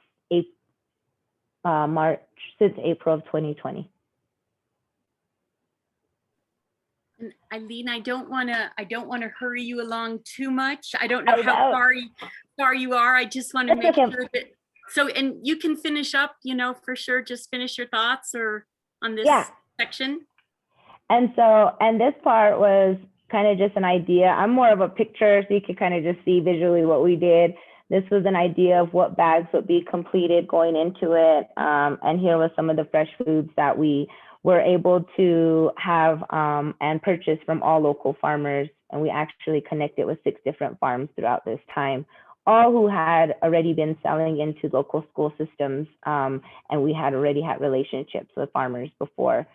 G: April of 2020.
A: And Eileen, I don't want to hurry you along too much. I don't know how far you are. I just want to make sure that, so, and you can finish up, you know, for sure, just finish your thoughts or on this section.
G: And so, and this part was kind of just an idea. I'm more of a picture, so you can kind of just see visually what we did. This was an idea of what bags would be completed going into it. And here was some of the fresh foods that we were able to have and purchase from all local farmers. And we actually connected with 6 different farms throughout this time, all who had already been selling into local school systems. And we had already had relationships with farmers before.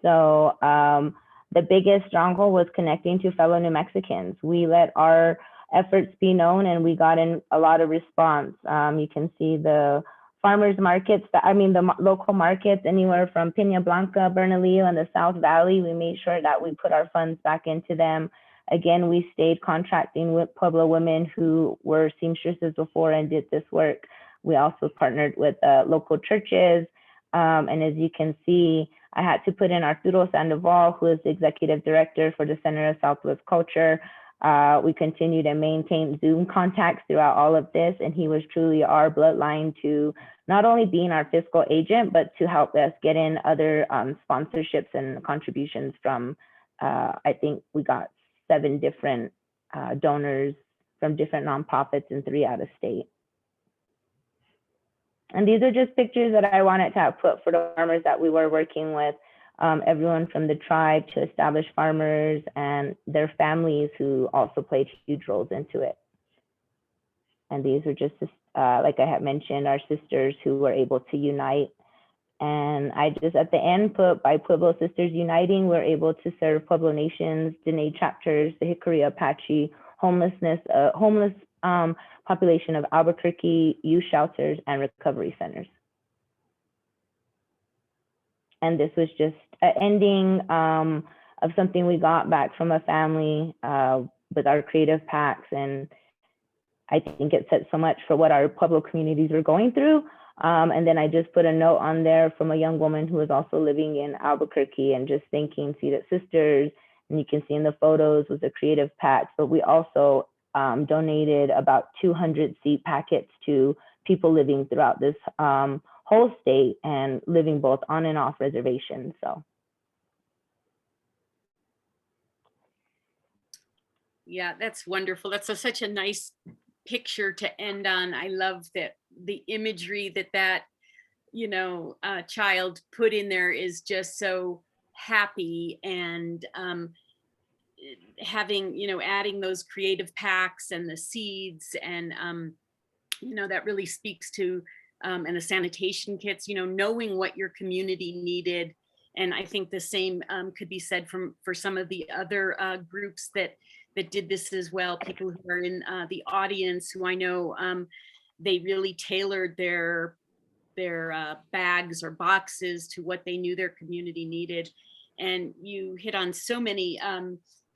G: So the biggest stronghold was connecting to fellow New Mexicans. We let our efforts be known and we got in a lot of response. You can see the farmers markets, the local markets, anywhere from Peña Blanca, Bernalillo, and the South Valley. We made sure that we put our funds back into them. Again, we stayed contracting with Pueblo women who were seamstresses before and did this work. We also partnered with local churches. And as you can see, I had to put in Arturo Sandoval, who is the executive director for the Center of Southwest Culture. We continue to maintain Zoom contacts throughout all of this, and he was truly our bloodline to not only being our fiscal agent, but to help us get in other sponsorships and contributions from, I think we got 7 different donors from different nonprofits and 3 out of state. And these are just pictures that I wanted to have put for the farmers that we were working with. Everyone from the tribe to established farmers and their families who also played huge roles into it. And these are just, like I had mentioned, our sisters who were able to unite. And I just at the end put, by Pueblo Sisters Uniting, we're able to serve Pueblo Nations, Dene chapters, the Hickory Apache, homeless population of Albuquerque, youth shelters, and recovery centers. And this was just an ending of something we got back from a family with our creative packs. And I think it said so much for what our Pueblo communities were going through. And then I just put a note on there from a young woman who was also living in Albuquerque and just thanking Seated Sisters. And you can see in the photos was a creative pack, but we also donated about 200 seed packets to people living throughout this whole state and living both on and off reservations. So.
A: Yeah, that's wonderful. That's such a nice picture to end on. I love that the imagery that you know, child put in there is just so happy, and having, you know, adding those creative packs and the seeds, and you know, that really speaks to and the sanitation kits, you know, knowing what your community needed. And I think the same could be said for some of the other groups that did this as well. People who are in the audience, who I know they really tailored their bags or boxes to what they knew their community needed. And you hit on so many,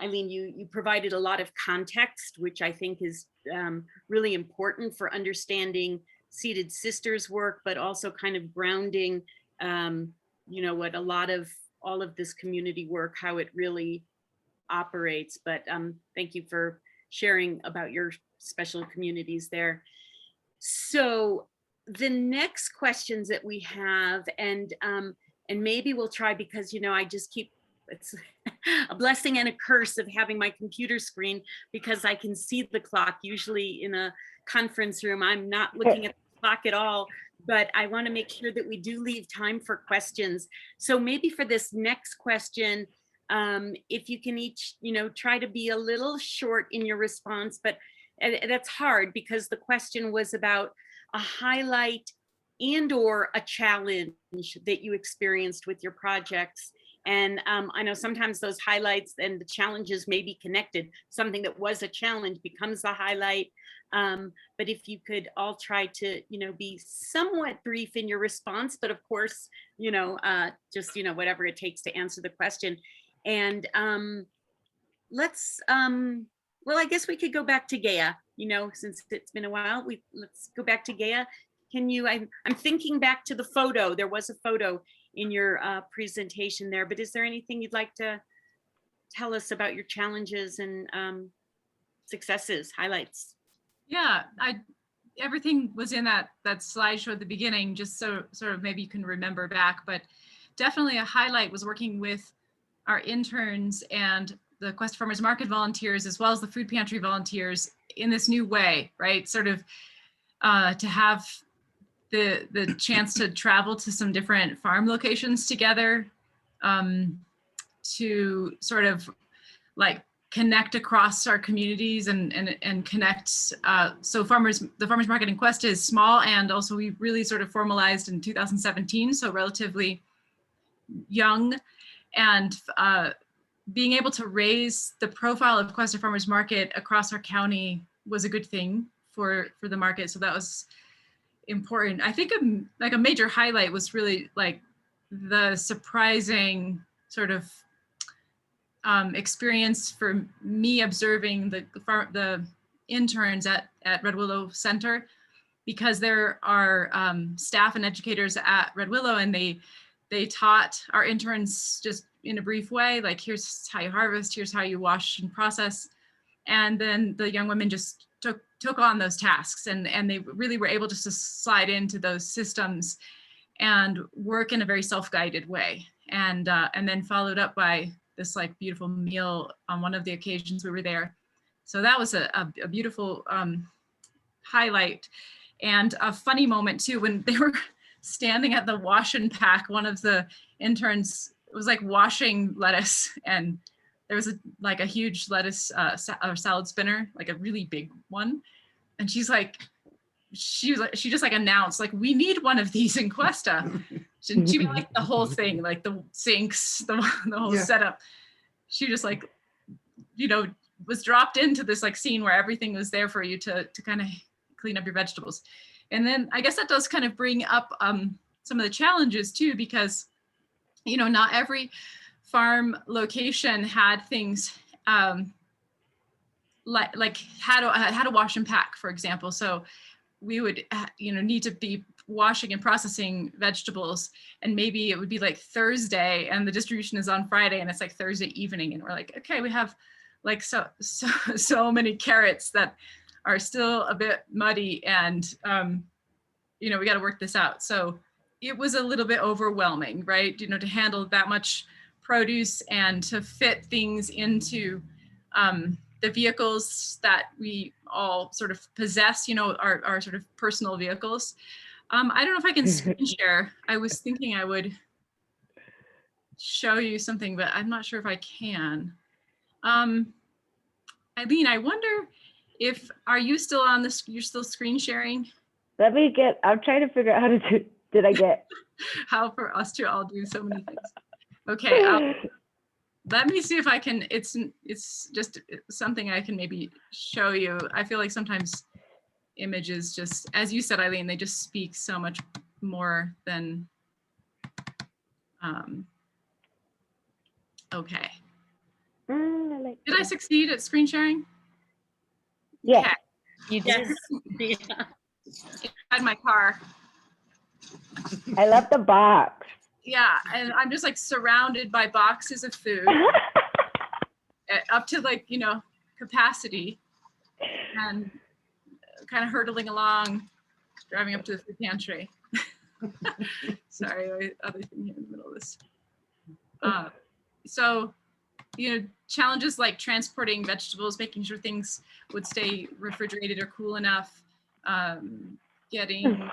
A: Eileen, you provided a lot of context, which I think is really important for understanding Seated Sisters work, but also kind of grounding, what a lot of all of this community work, how it really operates. But thank you for sharing about your special communities there. So the next questions that we have, and maybe we'll try, because I just keep, it's a blessing and a curse of having my computer screen, because I can see the clock. Usually in a conference room, I'm not looking at the clock at all, but I want to make sure that we do leave time for questions. So maybe for this next question, if you can each, try to be a little short in your response, but that's hard because the question was about a highlight and or a challenge that you experienced with your projects. And I know sometimes those highlights and the challenges may be connected. Something that was a challenge becomes the highlight. But if you could all try to, be somewhat brief in your response, but of course, just, whatever it takes to answer the question. And let's, well, I guess we could go back to Gaea, since it's been a while. Let's go back to Gaea. Can you, I'm thinking back to the photo. There was a photo in your presentation there, but is there anything you'd like to tell us about your challenges and successes, highlights?
C: Yeah, everything was in that slideshow at the beginning, just so sort of maybe you can remember back, but definitely a highlight was working with our interns and the Questa Farmers Market volunteers, as well as the food pantry volunteers, in this new way, right? Sort of to have the chance to travel to some different farm locations together, to sort of like connect across our communities and connect. So the Farmers Market in Questa is small, and also we really sort of formalized in 2017, so relatively young, and being able to raise the profile of Questa Farmers Market across our county was a good thing for the market. So that was important. I think a major highlight was really like the surprising sort of experience for me observing the interns at Red Willow Center, because there are staff and educators at Red Willow, and they taught our interns just in a brief way, like, here's how you harvest, here's how you wash and process. And then the young women just took on those tasks, and they really were able just to slide into those systems and work in a very self-guided way. And then followed up by this like beautiful meal on one of the occasions we were there. So that was a beautiful highlight. And a funny moment too, when they were standing at the wash and pack, one of the interns was like washing lettuce, and there was a huge lettuce salad spinner, like a really big one. And she just like announced, like, we need one of these in Questa. She liked the whole thing, like the sinks, the whole setup. She just like, was dropped into this like scene where everything was there for you to kind of clean up your vegetables. And then I guess that does kind of bring up some of the challenges too, because, not every farm location had things like how to wash and pack, for example. So we would, need to be washing and processing vegetables, and maybe it would be like Thursday and the distribution is on Friday, and it's like Thursday evening, and we're like, okay, we have like so many carrots that are still a bit muddy, and we got to work this out. So it was a little bit overwhelming, right? To handle that much produce and to fit things into the vehicles that we all sort of possess, our sort of personal vehicles. I don't know if I can screen share. I was thinking I would show you something, but I'm not sure if I can. Eileen, I wonder are you still on this? You're still screen sharing?
G: I'm trying to figure out how to did I get?
C: How for us to all do so many things. Okay, let me see if I can, it's just something I can maybe show you. I feel like sometimes images just, as you said, Eileen, they just speak so much more than, okay. Did I succeed at screen sharing?
G: Yeah.
C: Okay.
B: You did.
A: Yes. Yeah.
C: inside my car.
G: I love the box.
C: Yeah, and I'm just like surrounded by boxes of food up to like, you know, capacity, and kind of hurtling along, driving up to the food pantry. Sorry, other thing here in the middle of this. So, you know, challenges like transporting vegetables, making sure things would stay refrigerated or cool enough, getting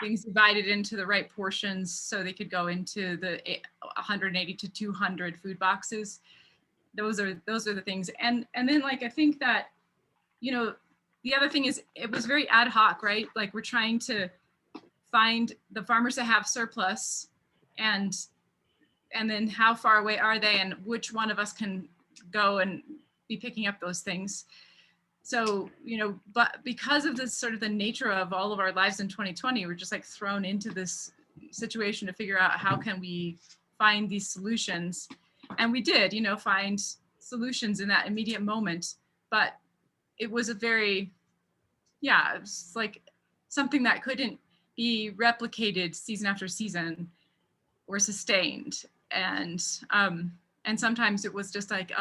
C: things divided into the right portions so they could go into the 180 to 200 food boxes. Those are the things. And then like, I think that, you know, the other thing is it was very ad hoc, right? Like we're trying to find the farmers that have surplus, and then how far away are they, and which one of us can go and be picking up those things. So, you know, but because of this sort of the nature of all of our lives in 2020, we're just like thrown into this situation to figure out how can we find these solutions. And we did, you know, find solutions in that immediate moment, but it was a very, yeah, it was like something that couldn't be replicated season after season or sustained. And sometimes it was just like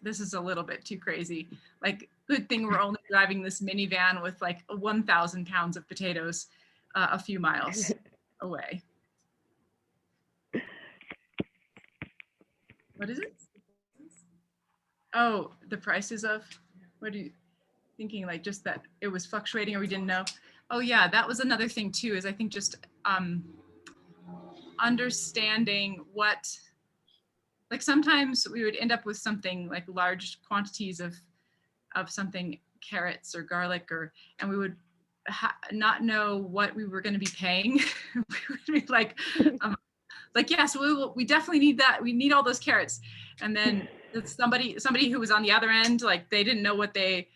C: this is a little bit too crazy. Like, good thing we're only driving this minivan with like 1,000 pounds of potatoes a few miles away. What is it? Oh, the prices of, what are you thinking? Like just that it was fluctuating or we didn't know? Oh yeah, that was another thing too, is I think just understanding what, like sometimes we would end up with something like large quantities of something, carrots or garlic, and we would not know what we were going to be paying. We would be like yeah, so we definitely need that. We need all those carrots. And then somebody who was on the other end, like they didn't know what they,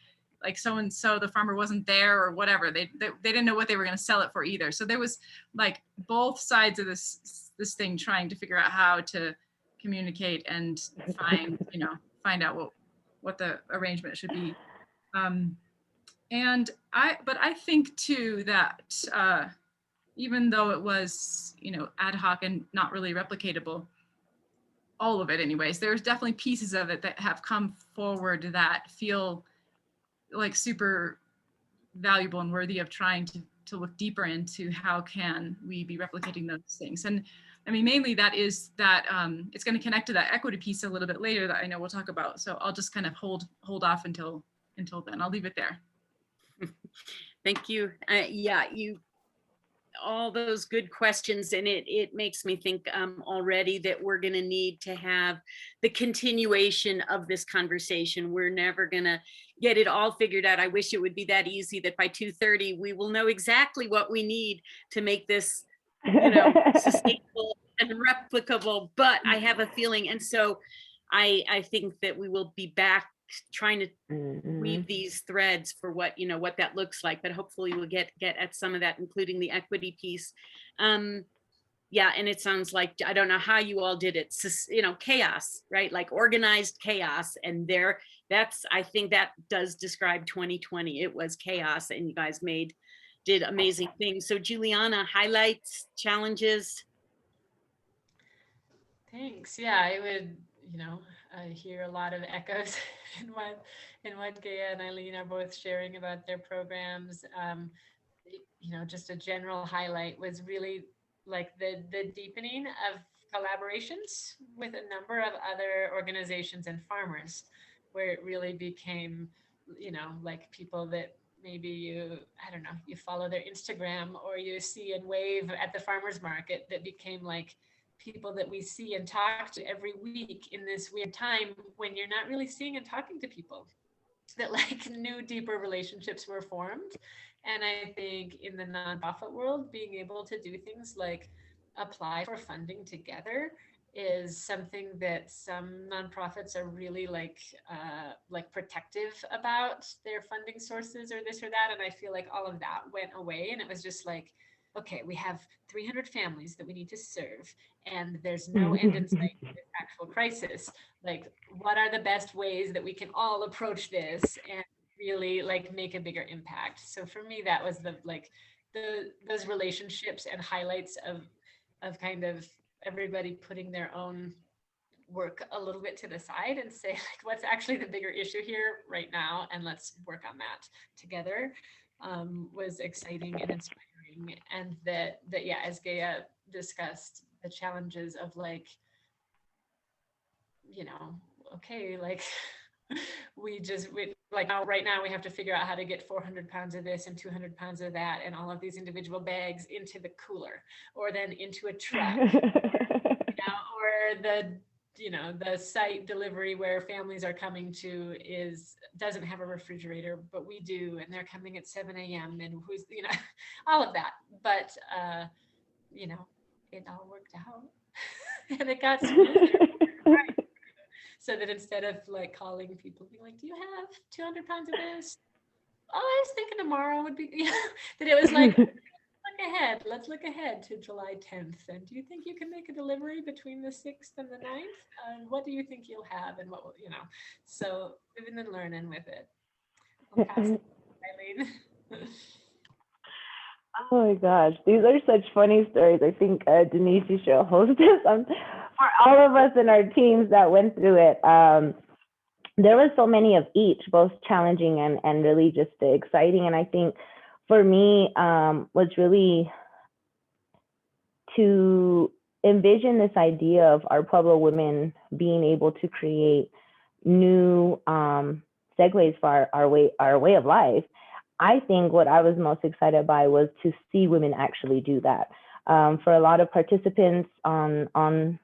C: like so-and-so, the farmer wasn't there or whatever. They didn't know what they were going to sell it for either. So there was like both sides of this thing trying to figure out how to communicate and find out what the arrangement should be. But I think too that even though it was, you know, ad hoc and not really replicatable, all of it anyways, there's definitely pieces of it that have come forward that feel like super valuable and worthy of trying to look deeper into how can we be replicating those things. And I mean, mainly that is that it's going to connect to that equity piece a little bit later that I know we'll talk about. So I'll just kind of hold off until then. I'll leave it there.
A: Thank you. Yeah, all those good questions, and it makes me think already that we're going to need to have the continuation of this conversation. We're never going to get it all figured out. I wish it would be that easy that by 2:30 we will know exactly what we need to make this, you know, sustainable and replicable, but I have a feeling, and so I think that we will be back trying to weave these threads for what that looks like, but hopefully we'll get at some of that, including the equity piece. Yeah, and it sounds like, I don't know how you all did it, you know, chaos, right? Like organized chaos. And I think that does describe 2020. It was chaos, and you guys did amazing things. So Juliana, highlights, challenges.
F: Thanks. Yeah, I would, you know, I hear a lot of echoes in what Gaea and Eileen are both sharing about their programs. You know, just a general highlight was really like the deepening of collaborations with a number of other organizations and farmers, where it really became, you know, like people that maybe you follow their Instagram or you see and wave at the farmers market, that became like people that we see and talk to every week in this weird time when you're not really seeing and talking to people, that like new deeper relationships were formed. And I think in the nonprofit world, being able to do things like apply for funding together is something that some nonprofits are really like protective about their funding sources or this or that. And I feel like all of that went away, and it was just like, okay, we have 300 families that we need to serve, and there's no end in sight to this actual crisis. Like, what are the best ways that we can all approach this? And really like make a bigger impact. So for me, that was those relationships and highlights of kind of everybody putting their own work a little bit to the side and say like, what's actually the bigger issue here right now, and let's work on that together, was exciting and inspiring. And that yeah, as Gaea discussed, the challenges of like, you know, okay, like we like now right now we have to figure out how to get 400 pounds of this and 200 pounds of that and all of these individual bags into the cooler, or then into a truck, or the site delivery where families are coming to doesn't have a refrigerator, but we do, and they're coming at 7 a.m. and who's, all of that. But it all worked out and it got smoother. Right. So that instead of like calling people, being like, do you have 200 pounds of this? Oh, I was thinking tomorrow would be, that it was like, let's look ahead to July 10th. And do you think you can make a delivery between the 6th and the 9th? What do you think you'll have, and what will, so living and learning with it. I'll pass it to Eileen.
G: Oh my gosh, these are such funny stories. I think Denise, you should host this for all of us in our teams that went through it. There was so many of each, both challenging and really just exciting. And I think for me was really to envision this idea of our Pueblo women being able to create new segues for our way of life. I think what I was most excited by was to see women actually do that. For a lot of participants on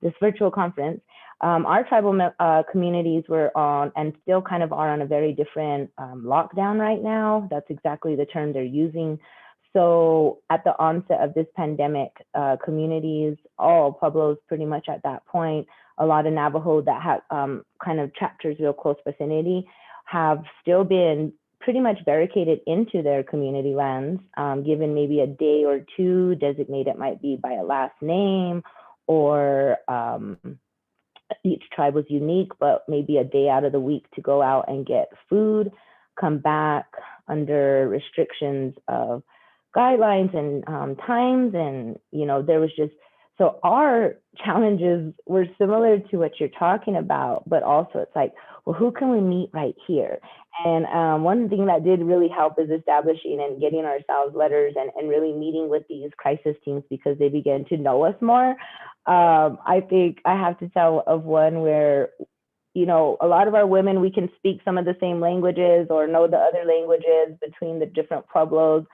G: this virtual conference, our tribal communities were on, and still kind of are on, a very different lockdown right now. That's exactly the term they're using. So at the onset of this pandemic, communities, all Pueblos pretty much at that point, a lot of Navajo that have kind of chapters real close vicinity, have still been pretty much barricaded into their community lands, given maybe a day or two, designated might be by a last name, or each tribe was unique, but maybe a day out of the week to go out and get food, come back under restrictions of guidelines and times. And, there was just, so our challenges were similar to what you're talking about, but also it's like, well, who can we meet right here? And one thing that did really help is establishing and getting ourselves letters and really meeting with these crisis teams, because they began to know us more. I think I have to tell of one where, a lot of our women, we can speak some of the same languages or know the other languages between the different pueblos.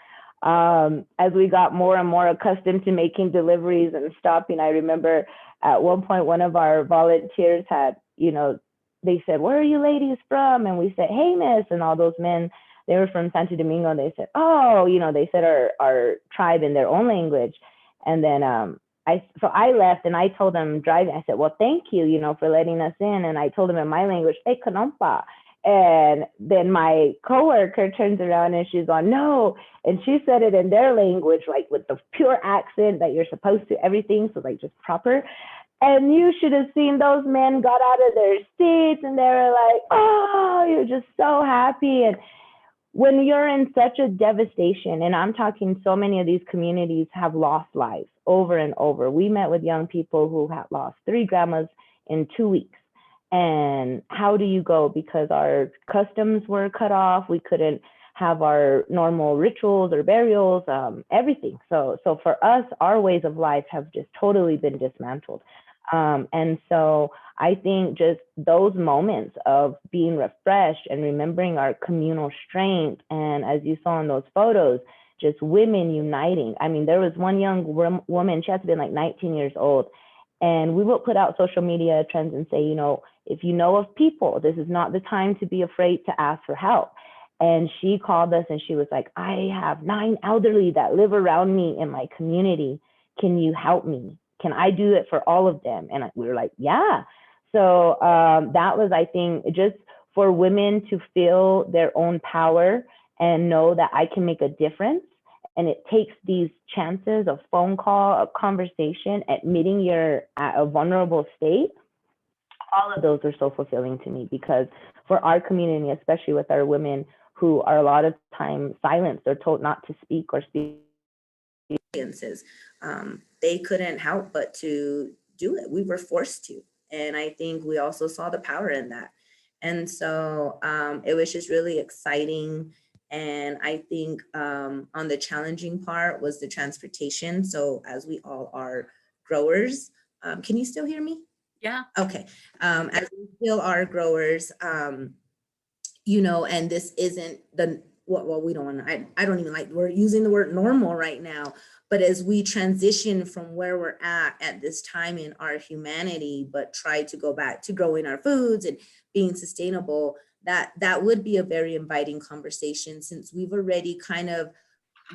G: As we got more and more accustomed to making deliveries and stopping, I remember at one point, one of our volunteers had, they said, where are you ladies from? And we said, hey, miss. And all those men, they were from Santo Domingo. And they said, oh, they said our tribe in their own language. And then I left and I told them driving, I said, well, thank you, for letting us in. And I told them in my language, hey, Kanompa. And then my coworker turns around and she's on, no. And she said it in their language, like with the pure accent that you're supposed to, everything. So like just proper. And you should have seen those men got out of their seats and they were like, oh, you're just so happy. And when you're in such a devastation, and I'm talking so many of these communities have lost lives over and over. We met with young people who had lost 3 grandmas in 2 weeks. And how do you go? Because our customs were cut off. We couldn't have our normal rituals or burials, everything. So for us, our ways of life have just totally been dismantled. And so I think just those moments of being refreshed and remembering our communal strength, and as you saw in those photos, just women uniting. I mean, there was one young woman, she had to be like 19 years old, and we would put out social media trends and say, if you know of people, this is not the time to be afraid to ask for help. And she called us and she was like, I have 9 elderly that live around me in my community. Can you help me? Can I do it for all of them? And we were like, yeah. So that was, I think, just for women to feel their own power and know that I can make a difference. And it takes these chances, a phone call, a conversation, admitting you're at a vulnerable state, all of those are so fulfilling to me, because for our community, especially with our women who are a lot of time silenced, they're told not to speak or speak experiences, they couldn't help but to do it. We were forced to. And I think we also saw the power in that. And so it was just really exciting. And I think on the challenging part was the transportation. So as we all are growers, can you still hear me?
A: Yeah.
G: Okay. As we still are growers, you know, and this isn't the, well, we don't want to, I don't even like, we're using the word normal right now, but as we transition from where we're at this time in our humanity, but try to go back to growing our foods and being sustainable, that would be a very inviting conversation, since we've already kind of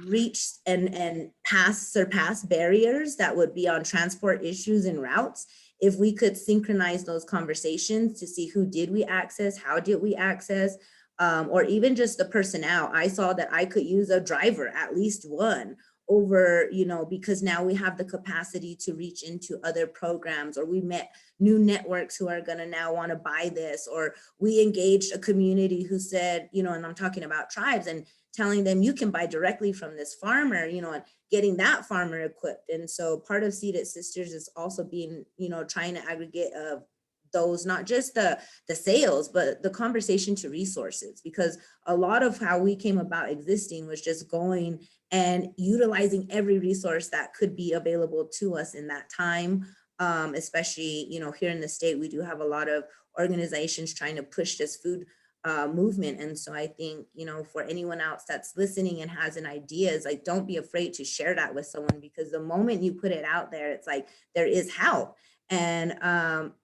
G: reached and surpassed barriers that would be on transport issues and routes. If we could synchronize those conversations to see who did we access, how did we access, or even just the personnel. I saw that I could use a driver, at least one, over, you know, because now we have the capacity to reach into other programs, or we met new networks who are going to now want to buy this, or we engaged a community who said, you know, and I'm talking about tribes, and telling them you can buy directly from this farmer, you know, and getting that farmer equipped. And so part of Seated Sisters is also being, you know, trying to aggregate of those, not just the sales, but the conversation to resources, because a lot of how we came about existing was just going and utilizing every resource that could be available to us in that time. Especially, you know, here in the state, we do have a lot of organizations trying to push this food movement. And so I think, you know, for anyone else that's listening and has an idea, is like, don't be afraid to share that with someone, because the moment you put it out there, it's like, there is help. And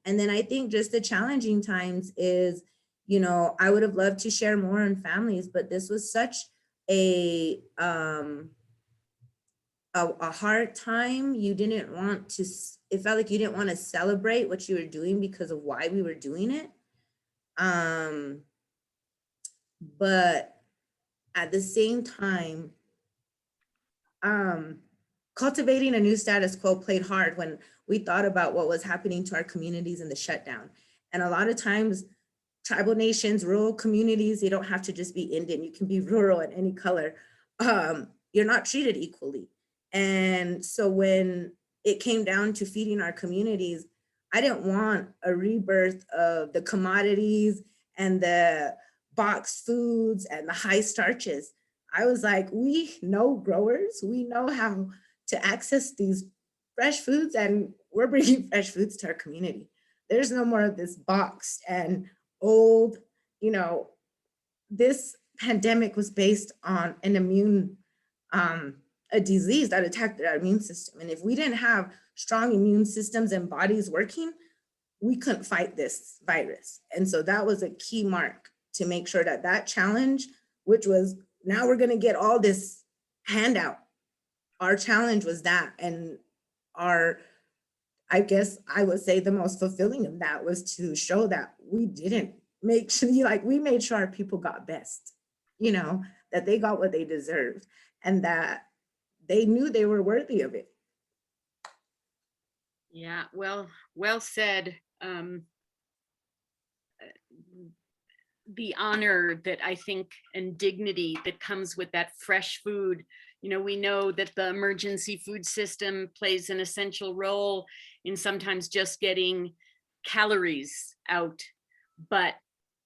G: then I think just the challenging times is, you know, I would have loved to share more on families, but this was such a hard time. You didn't want to, it felt like you didn't want to celebrate what you were doing because of why we were doing it. But at the same time, cultivating a new status quo played hard when we thought about what was happening to our communities in the shutdown. And a lot of times, tribal nations, rural communities, you don't have to just be Indian, you can be rural in any color. You're not treated equally. And so when it came down to feeding our communities, I didn't want a rebirth of the commodities and the boxed foods and the high starches. I was like, we know growers, we know how to access these fresh foods, and we're bringing fresh foods to our community. There's no more of this boxed and old, you know, this pandemic was based on an a disease that attacked our immune system. And if we didn't have strong immune systems and bodies working, we couldn't fight this virus. And so that was a key mark to make sure that that challenge, which was, now we're gonna get all this handout. Our challenge was that, and I guess I would say the most fulfilling of that was to show that we didn't make sure, like, we made sure our people got best, you know, that they got what they deserved, and that they knew they were worthy of it.
A: Yeah, well said. The honor that I think, and dignity that comes with that fresh food. You know, we know that the emergency food system plays an essential role in sometimes just getting calories out. But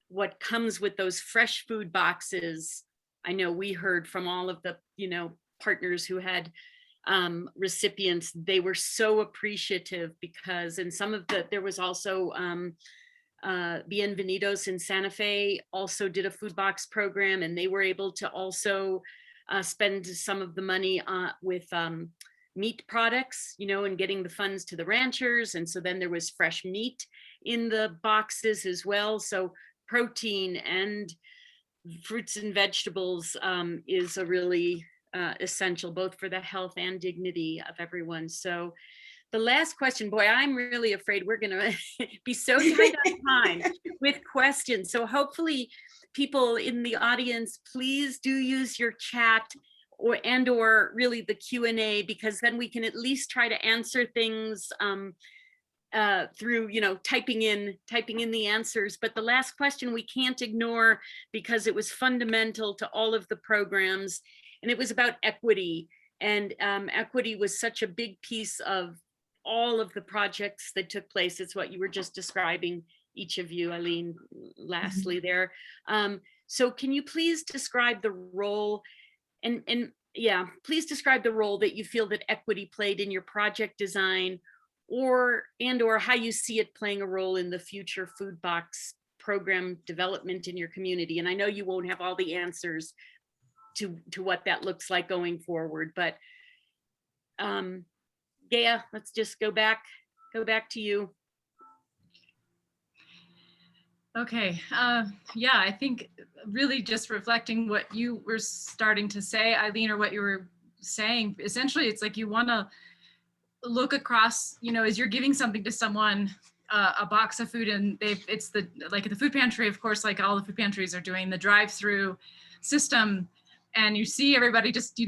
A: what comes with those fresh food boxes, I know we heard from all of the, you know, partners who had recipients, they were so appreciative because, and some of the, there was also Bienvenidos in Santa Fe also did a food box program, and they were able to also spend some of the money with meat products, you know, and getting the funds to the ranchers. And so then there was fresh meat in the boxes as well. So protein and fruits and vegetables is a really essential, both for the health and dignity of everyone. So the last question, boy, I'm really afraid we're gonna be so tight on time with questions. So hopefully people in the audience, please do use your chat or really the Q&A, because then we can at least try to answer things through, typing in the answers. But the last question we can't ignore because it was fundamental to all of the programs, and it was about equity. And equity was such a big piece of all of the projects that took place. It's what you were just describing, each of you, Eileen, lastly there. So can you please describe the role please describe the role that you feel that equity played in your project design, or how you see it playing a role in the future food box program development in your community. And I know you won't have all the answers to what that looks like going forward, but Gaea, let's just go back to you.
C: Okay, yeah, I think really just reflecting what you were starting to say, Eileen, or what you were saying, essentially it's like you want to look across, as you're giving something to someone, a box of food, and it's like at the food pantry, of course, like all the food pantries are doing the drive-through system, and you see everybody just,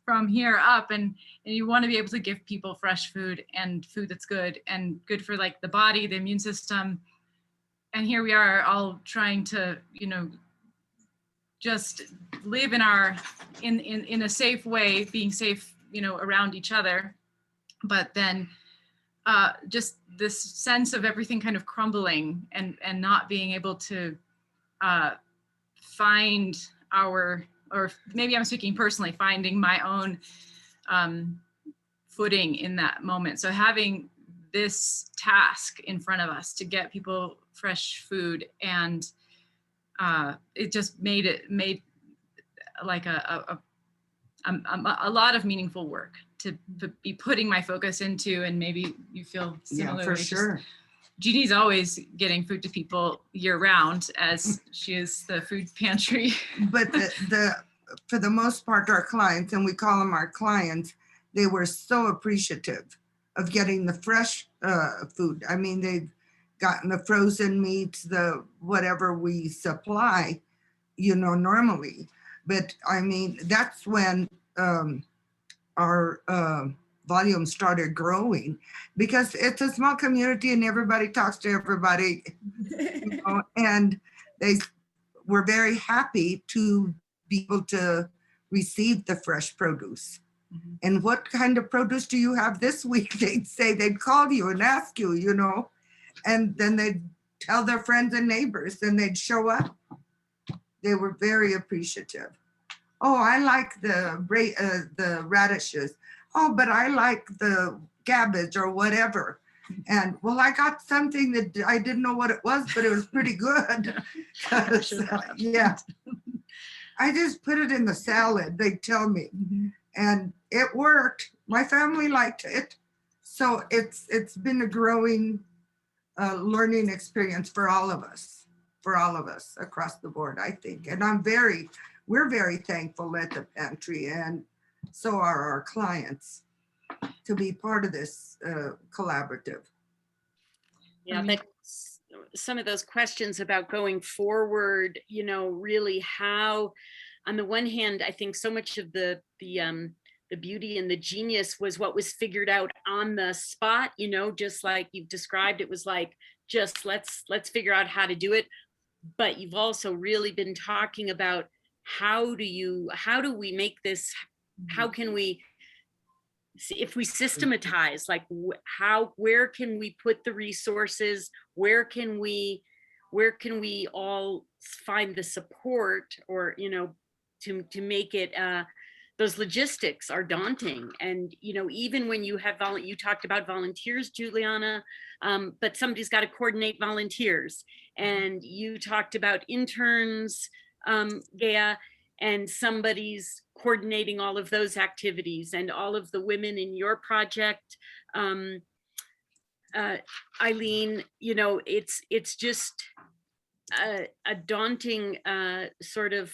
C: from here up, and you want to be able to give people fresh food and food that's good and good for like the body, the immune system. And here we are all trying to, just live in a safe way, being safe, around each other. But then just this sense of everything kind of crumbling and not being able to find or maybe I'm speaking personally, finding my own footing in that moment. So having this task in front of us to get people fresh food, and it just made like a lot of meaningful work to be putting my focus into, and maybe you feel similarly.
D: Yeah, for sure.
C: Jeannie's always getting food to people year round, as she is the food pantry.
D: But for the most part, our clients, and we call them our clients, they were so appreciative of getting the fresh food. I mean, they've gotten the frozen meats, the whatever we supply, normally. But I mean, that's when our volume started growing, because it's a small community and everybody talks to everybody, and they were very happy to be able to receive the fresh produce. Mm-hmm. And what kind of produce do you have this week? They'd say, they'd call you and ask you, and then they'd tell their friends and neighbors, and they'd show up. They were very appreciative. Oh, I like the radishes. Oh, but I like the cabbage or whatever. And well, I got something that I didn't know what it was, but it was pretty good. Yeah. I just put it in the salad, they tell me. Mm-hmm. And it worked. My family liked it. So it's been a growing learning experience for all of us across the board, I think. And we're very thankful at the pantry, and so are our clients, to be part of this collaborative.
A: Yeah, that's some of those questions about going forward, really how, on the one hand, I think so much of the beauty and the genius was what was figured out on the spot, just like you've described. It was like, just let's figure out how to do it. But you've also really been talking about how do we make this, how can we, if we systematize, like where can we put the resources, where can we all find the support, or to make it, those logistics are daunting. And even when you have you talked about volunteers, Juliana, but somebody's got to coordinate volunteers, and you talked about interns, Gaea, and somebody's coordinating all of those activities, and all of the women in your project, Eileen, it's just a daunting sort of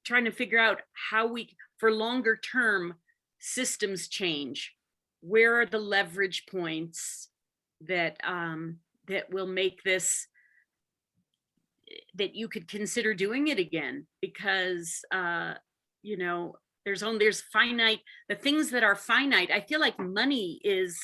A: trying to figure out how we, for longer term systems change, where are the leverage points that that will make this, that you could consider doing it again, because there's finite, the things that are finite. I feel like money is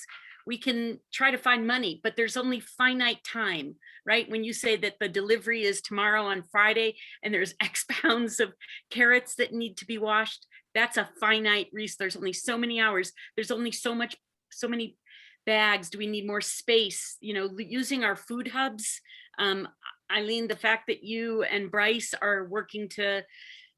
A: we can try to find money, but there's only finite time, right? When you say that the delivery is tomorrow on Friday and there's X pounds of carrots that need to be washed, that's a finite resource. There's only so many hours. There's only so many bags. Do we need more space? You know, using our food hubs. Eileen, the fact that you and Bryce are working to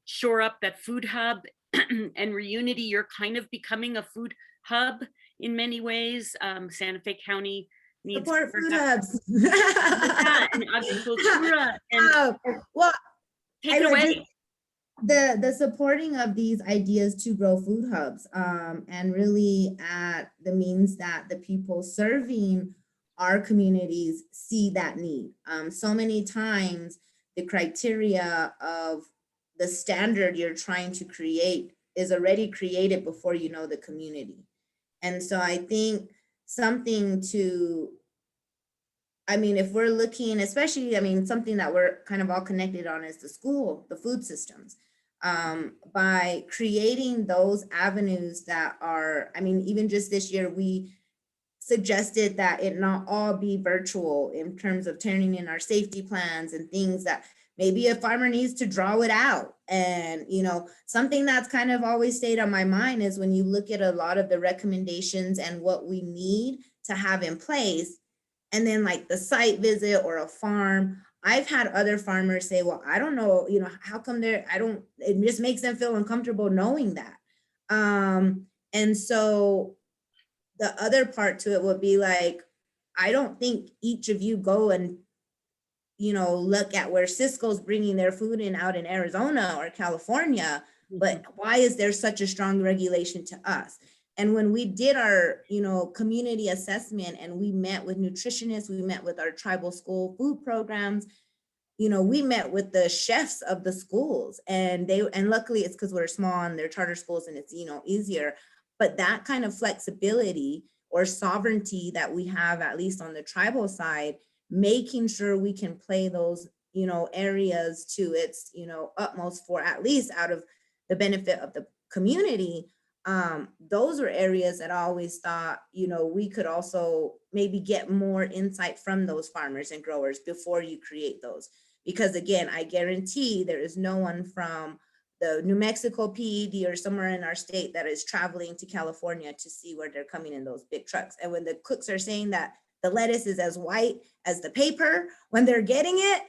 A: shore up that food hub and Reunity, you're kind of becoming a food hub in many ways. Santa Fe County needs
H: support food hubs.
A: and agricultura and
H: Well,
A: take it away.
H: The supporting of these ideas to grow food hubs and really at the means that the people serving our communities see that need. So many times the criteria of the standard you're trying to create is already created before you know the community. And so I think something to, I mean, if we're looking, especially, I mean, something that we're kind of all connected on is the school, the food systems. By creating those avenues that are, I mean, even just this year, we suggested that it not all be virtual in terms of turning in our safety plans and things that maybe a farmer needs to draw it out. And, you know, something that's kind of always stayed on my mind is when you look at a lot of the recommendations and what we need to have in place, and then like the site visit or a farm, I've had other farmers say, well, I don't know, you know, how come it just makes them feel uncomfortable knowing that. And so the other part to it would be like, I don't think each of you go and, you know, look at where Cisco's bringing their food in out in Arizona or California, but why is there such a strong regulation to us? And when we did our, you know, community assessment and we met with nutritionists, we met with our tribal school food programs, you know, we met with the chefs of the schools and luckily it's because we're small and they're charter schools and it's, you know, easier. But that kind of flexibility or sovereignty that we have, at least on the tribal side, making sure we can play those, you know, areas to its, you know, utmost for at least out of the benefit of the community. Those were areas that I always thought, you know, we could also maybe get more insight from those farmers and growers before you create those. Because again, I guarantee there is no one from the New Mexico PED or somewhere in our state that is traveling to California to see where they're coming in those big trucks. And when the cooks are saying that the lettuce is as white as the paper when they're getting it,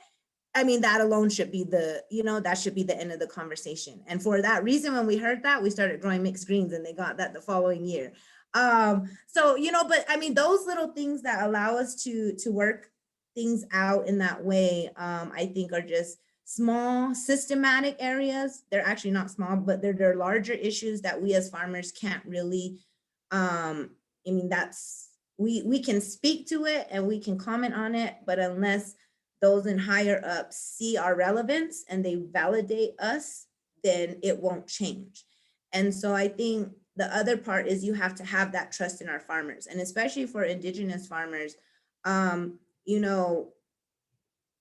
H: I mean, that alone should be the, you know, that should be the end of the conversation. And for that reason, when we heard that, we started growing mixed greens and they got that the following year. So, you know, but I mean, those little things that allow us to work things out in that way, I think are just small systematic areas. They're actually not small, but they're larger issues that we as farmers can't really, I mean, that's, we can speak to it and we can comment on it, but unless those in higher up see our relevance and they validate us, then it won't change. And so I think the other part is you have to have that trust in our farmers, and especially for Indigenous farmers, you know,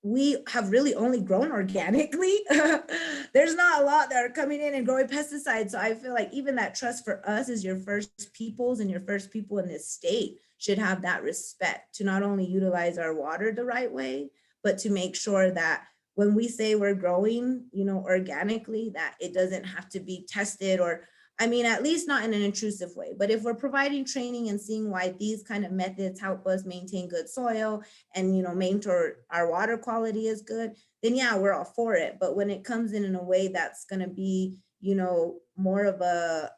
H: we have really only grown organically. There's not a lot that are coming in and growing pesticides. So I feel like even that trust for us as your first peoples and your first people in this state should have that respect to not only utilize our water the right way, but to make sure that when we say we're growing, you know, organically, that it doesn't have to be tested or, I mean, at least not in an intrusive way. But if we're providing training and seeing why these kind of methods help us maintain good soil and, you know, maintain our water quality is good, then yeah, we're all for it. But when it comes in a way that's going to be, you know, more of a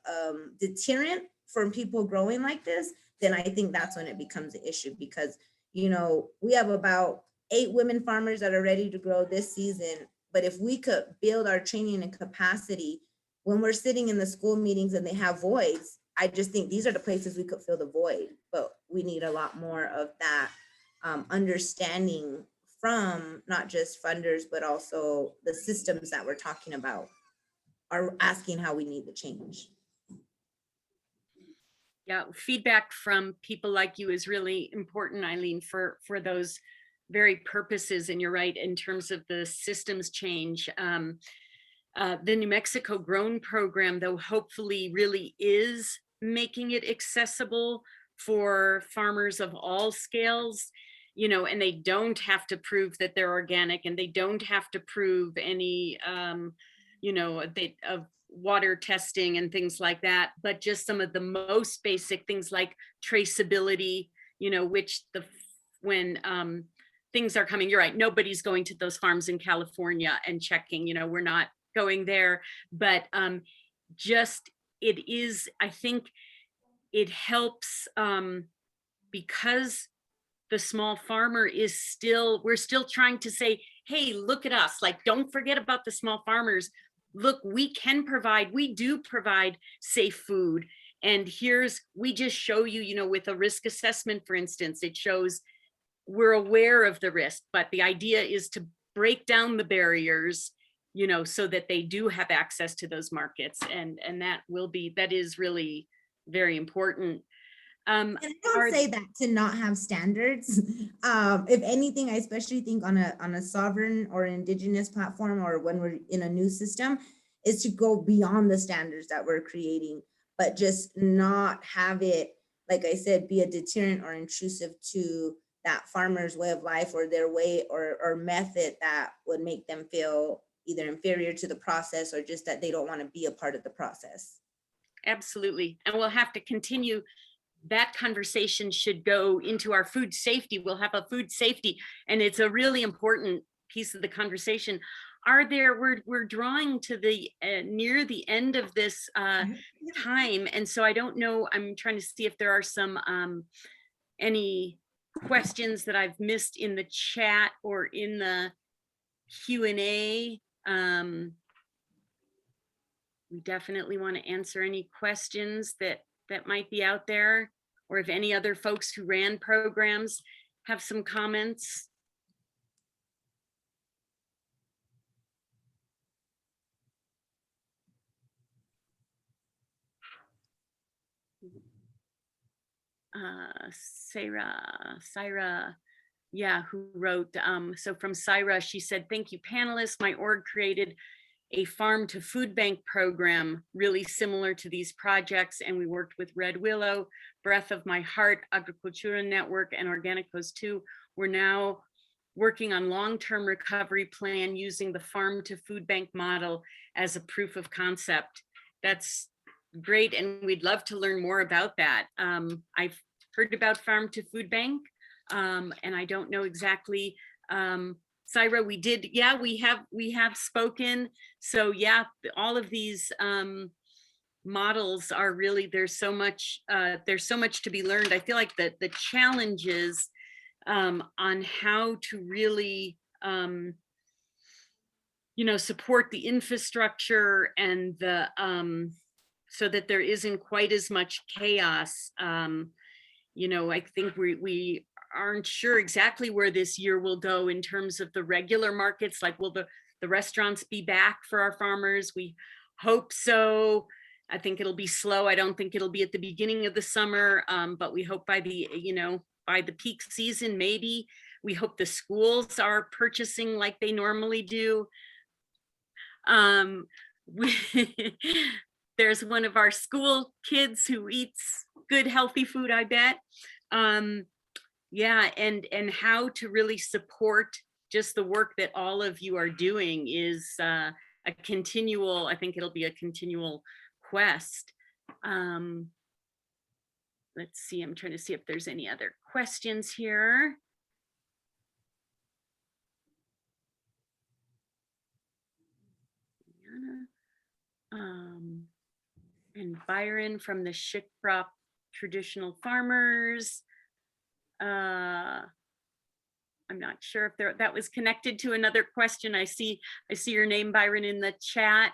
H: deterrent from people growing like this, then I think that's when it becomes an issue. Because, you know, we have about 8 women farmers that are ready to grow this season. But if we could build our training and capacity when we're sitting in the school meetings and they have voids, I just think these are the places we could fill the void. But we need a lot more of that understanding from not just funders, but also the systems that we're talking about are asking how we need to change.
A: Yeah, feedback from people like you is really important, Eileen, for those very purposes. And you're right, in terms of the systems change. The New Mexico Grown program, though, hopefully really is making it accessible for farmers of all scales, you know, and they don't have to prove that they're organic, and they don't have to prove any, you know, of water testing and things like that, but just some of the most basic things like traceability, you know, which when things are coming, you're right, nobody's going to those farms in California and checking, you know, we're not going there, but just it is, I think it helps because the small farmer is still, we're still trying to say, hey, look at us, like, don't forget about the small farmers. Look, we can provide, we do provide safe food. And we just show you, you know, with a risk assessment, for instance, it shows we're aware of the risk, but the idea is to break down the barriers, you know, so that they do have access to those markets. And that is really very important.
H: And I don't say that to not have standards. If anything, I especially think on a sovereign or indigenous platform, or when we're in a new system, is to go beyond the standards that we're creating, but just not have it, like I said, be a deterrent or intrusive to that farmer's way of life, or their way or method that would make them feel either inferior to the process, or just that they don't want to be a part of the process.
A: Absolutely. And we'll have to continue. That conversation should go into our food safety. We'll have a food safety, and it's a really important piece of the conversation. We're drawing to the near the end of this time, and so I don't know, I'm trying to see if there are some any questions that I've missed in the chat or in the Q&A. We definitely want to answer any questions that might be out there, or if any other folks who ran programs have some comments. Syra, yeah, who wrote, so from Syra, she said, thank you panelists, my org created a farm to food bank program really similar to these projects, and we worked with Red Willow, Breath of My Heart, Agricultura Network, and Organicos too. We're now working on long-term recovery plan using the farm to food bank model as a proof of concept. That's great, and we'd love to learn more about that. I've heard about farm to food bank, and I don't know exactly. Syra, we did, yeah, we have spoken. So yeah, all of these models are really, there's so much to be learned. I feel like the challenges on how to really you know, support the infrastructure and the so that there isn't quite as much chaos. You know, I think we aren't sure exactly where this year will go in terms of the regular markets. Like, will the restaurants be back for our farmers? We hope so. I think it'll be slow. I don't think it'll be at the beginning of the summer, but we hope by the, you know, by the peak season, maybe. We hope the schools are purchasing like they normally do. There's one of our school kids who eats good, healthy food, I bet. Yeah, and how to really support just the work that all of you are doing is a continual, I think it'll be a continual quest. Let's see, I'm trying to see if there's any other questions here. And Byron from the Shikprop Traditional Farmers. I'm not sure if that was connected to another question. I see your name, Byron, in the chat.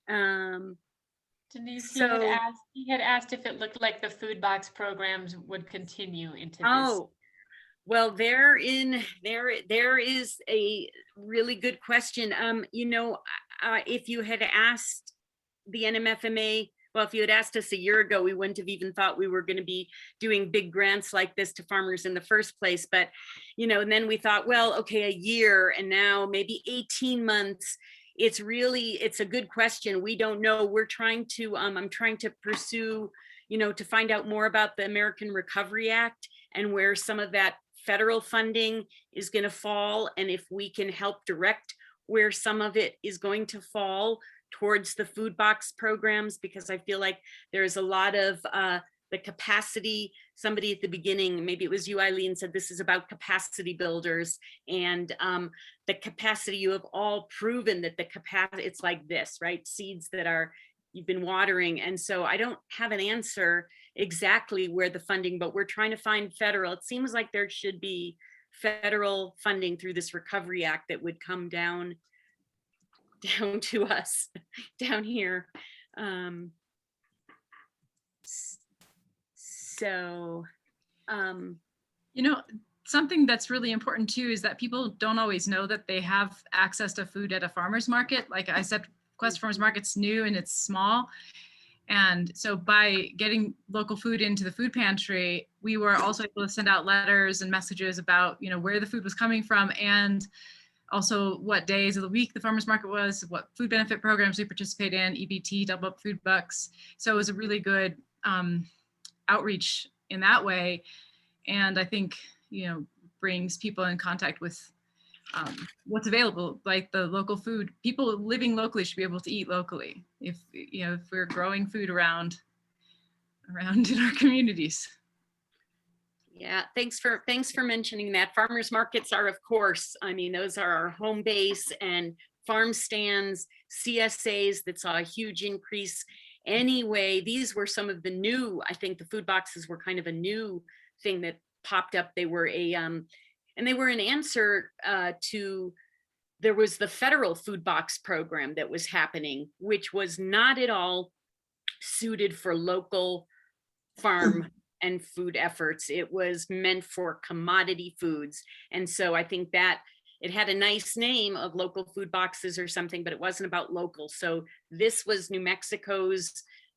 F: Denise,
A: so,
F: he had asked if it looked like the food box programs would continue into this.
A: Oh, well, there is a really good question. You know, if you had asked the NMFMA, well, if you had asked us a year ago, we wouldn't have even thought we were going to be doing big grants like this to farmers in the first place. But, you know, and then we thought, well, okay, a year, and now maybe 18 months. It's a good question. We don't know. We're trying to, I'm trying to pursue, to find out more about the American Recovery Act and where some of that federal funding is going to fall, and if we can help direct where some of it is going to fall towards the food box programs, because I feel like there's a lot of the capacity. Somebody at the beginning, maybe it was you, Eileen, said this is about capacity builders, and the capacity, you have all proven that the capacity, it's like this, right? Seeds that are, you've been watering. And so I don't have an answer exactly where the funding, but we're trying to find federal. It seems like there should be federal funding through this Recovery Act that would come down to us down here.
C: Something that's really important too is that people don't always know that they have access to food at a farmer's market. Like I said, Questa Farmers Market's new and it's small. And so by getting local food into the food pantry, we were also able to send out letters and messages about, where the food was coming from, and also what days of the week the farmers market was, what food benefit programs we participate in, EBT, double up food bucks. So it was a really good outreach in that way. And I think, brings people in contact with what's available, like the local food. People living locally should be able to eat locally if we're growing food around in our communities.
A: Yeah, thanks for mentioning that. Farmers markets are, of course, those are our home base, and farm stands, CSAs that saw a huge increase. Anyway, these were some of the new, I think the food boxes were kind of a new thing that popped up. They were and they were an answer to, there was the federal food box program that was happening, which was not at all suited for local farm and food efforts. It was meant for commodity foods. And so I think that it had a nice name of local food boxes or something, but it wasn't about local. So this was New Mexico's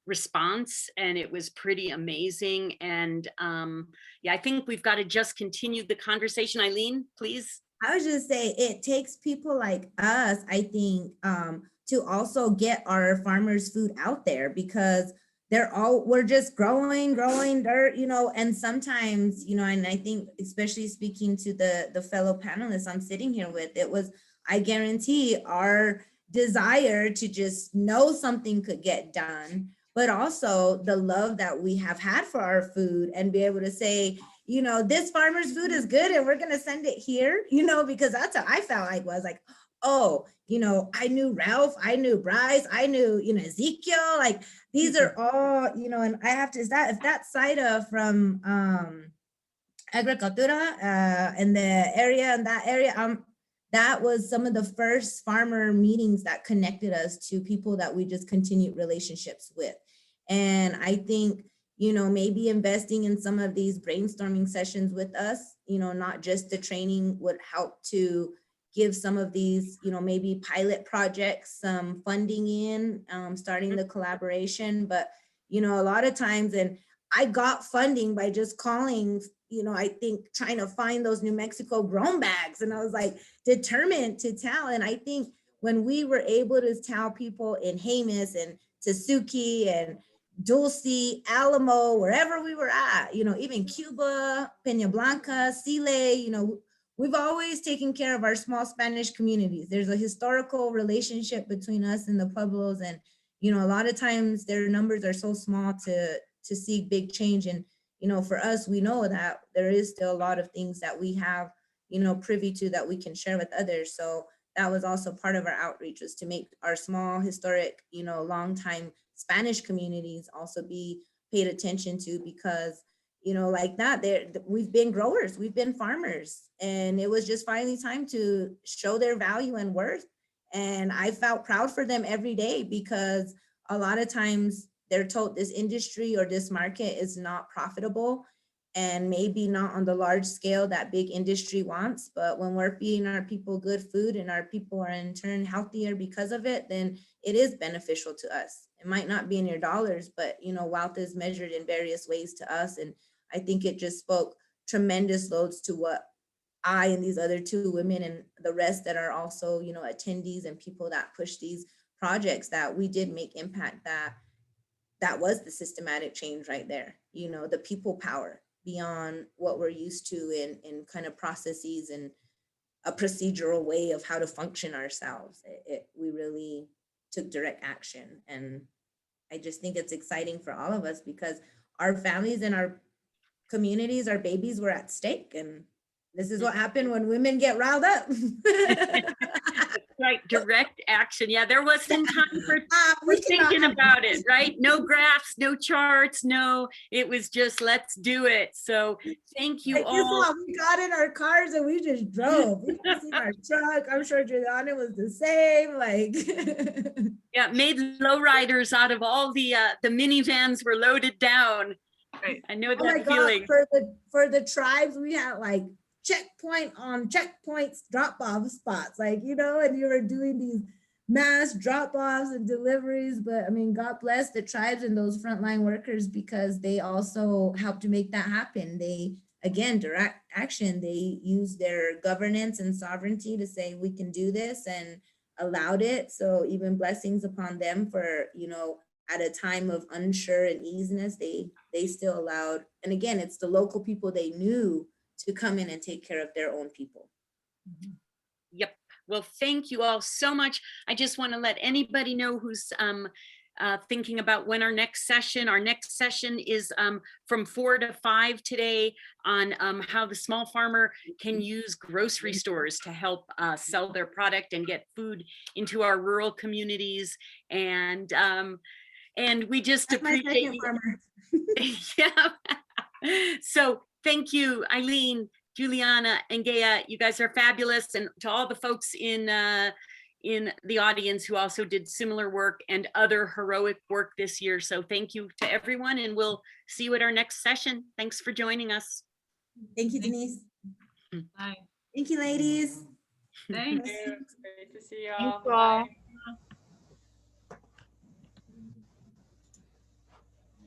A: response, and it was pretty amazing. And yeah, I think we've got to just continue the conversation. Eileen, please.
H: I would just say it takes people like us, I think, to also get our farmers' food out there, because we're just growing dirt, and sometimes, and I think especially speaking to the fellow panelists I'm sitting here with, I guarantee our desire to just know something could get done, but also the love that we have had for our food, and be able to say, this farmer's food is good and we're going to send it here, because that's how I felt like, was like, oh, I knew Ralph, I knew Bryce, I knew, Ezekiel, like these are all, and I have to, if that Saida from Agricultura in that area, that was some of the first farmer meetings that connected us to people that we just continued relationships with. And I think, maybe investing in some of these brainstorming sessions with us, not just the training, would help to give some of these, maybe pilot projects some funding in, starting the collaboration. But, a lot of times, and I got funding by just calling, I think trying to find those New Mexico grown bags. And I was like determined to tell. And I think when we were able to tell people in Jemez and Tesuque and Dulce, Alamo, wherever we were at, even Cuba, Peña Blanca, Chile, we've always taken care of our small Spanish communities. There's a historical relationship between us and the Pueblos. And, a lot of times their numbers are so small to see big change. And, for us, we know that there is still a lot of things that we have, privy to, that we can share with others. So that was also part of our outreach, was to make our small, historic, longtime Spanish communities also be paid attention to, because, like that, we've been growers, we've been farmers, and it was just finally time to show their value and worth. And I felt proud for them every day, because a lot of times they're told this industry or this market is not profitable, and maybe not on the large scale that big industry wants. But when we're feeding our people good food and our people are in turn healthier because of it, then it is beneficial to us. It might not be in your dollars, but wealth is measured in various ways to us. And I think it just spoke tremendous loads to what I and these other two women and the rest that are also, attendees and people that push these projects, that we did make impact, that that was the systematic change right there. You know, the people power beyond what we're used to in kind of processes and a procedural way of how to function ourselves. We really took direct action. And I just think it's exciting for all of us because our families and our communities, our babies were at stake. And this is what happened when women get riled up.
A: Right, direct action. Yeah, there wasn't time for
H: we
A: thinking about it, right? No graphs, no charts, no, it was just, let's do it. So thank you all.
H: We got in our cars and we just drove. We just in our truck. I'm sure Juliana was the same. Like,
A: Yeah, made lowriders out of all the minivans were loaded down. Right, I know that feeling.
H: For the tribes, we had like checkpoint on checkpoints, drop-off spots, like, you know, and you were doing these mass drop-offs and deliveries. But I mean, God bless the tribes and those frontline workers because they also helped to make that happen. They, again, direct action, they used their governance and sovereignty to say, we can do this, and allowed it. So even blessings upon them for, you know, at a time of unsure and easiness, they still allowed, and again, it's the local people they knew to come in and take care of their own people.
A: Yep. Well, thank you all so much. I just want to let anybody know who's thinking about when our next session is from 4 to 5 today on how the small farmer can use grocery stores to help sell their product and get food into our rural communities. And we just appreciate you. Yeah. So thank you, Eileen, Juliana, and Gaea. You guys are fabulous. And to all the folks in the audience who also did similar work and other heroic work this year. So thank you to everyone, and we'll see you at our next session. Thanks for joining us.
H: Thank you, Denise.
C: Bye.
H: Thank you, ladies.
C: Thanks.
F: Great to see you
B: Thank
F: all.
B: you all.
F: Bye.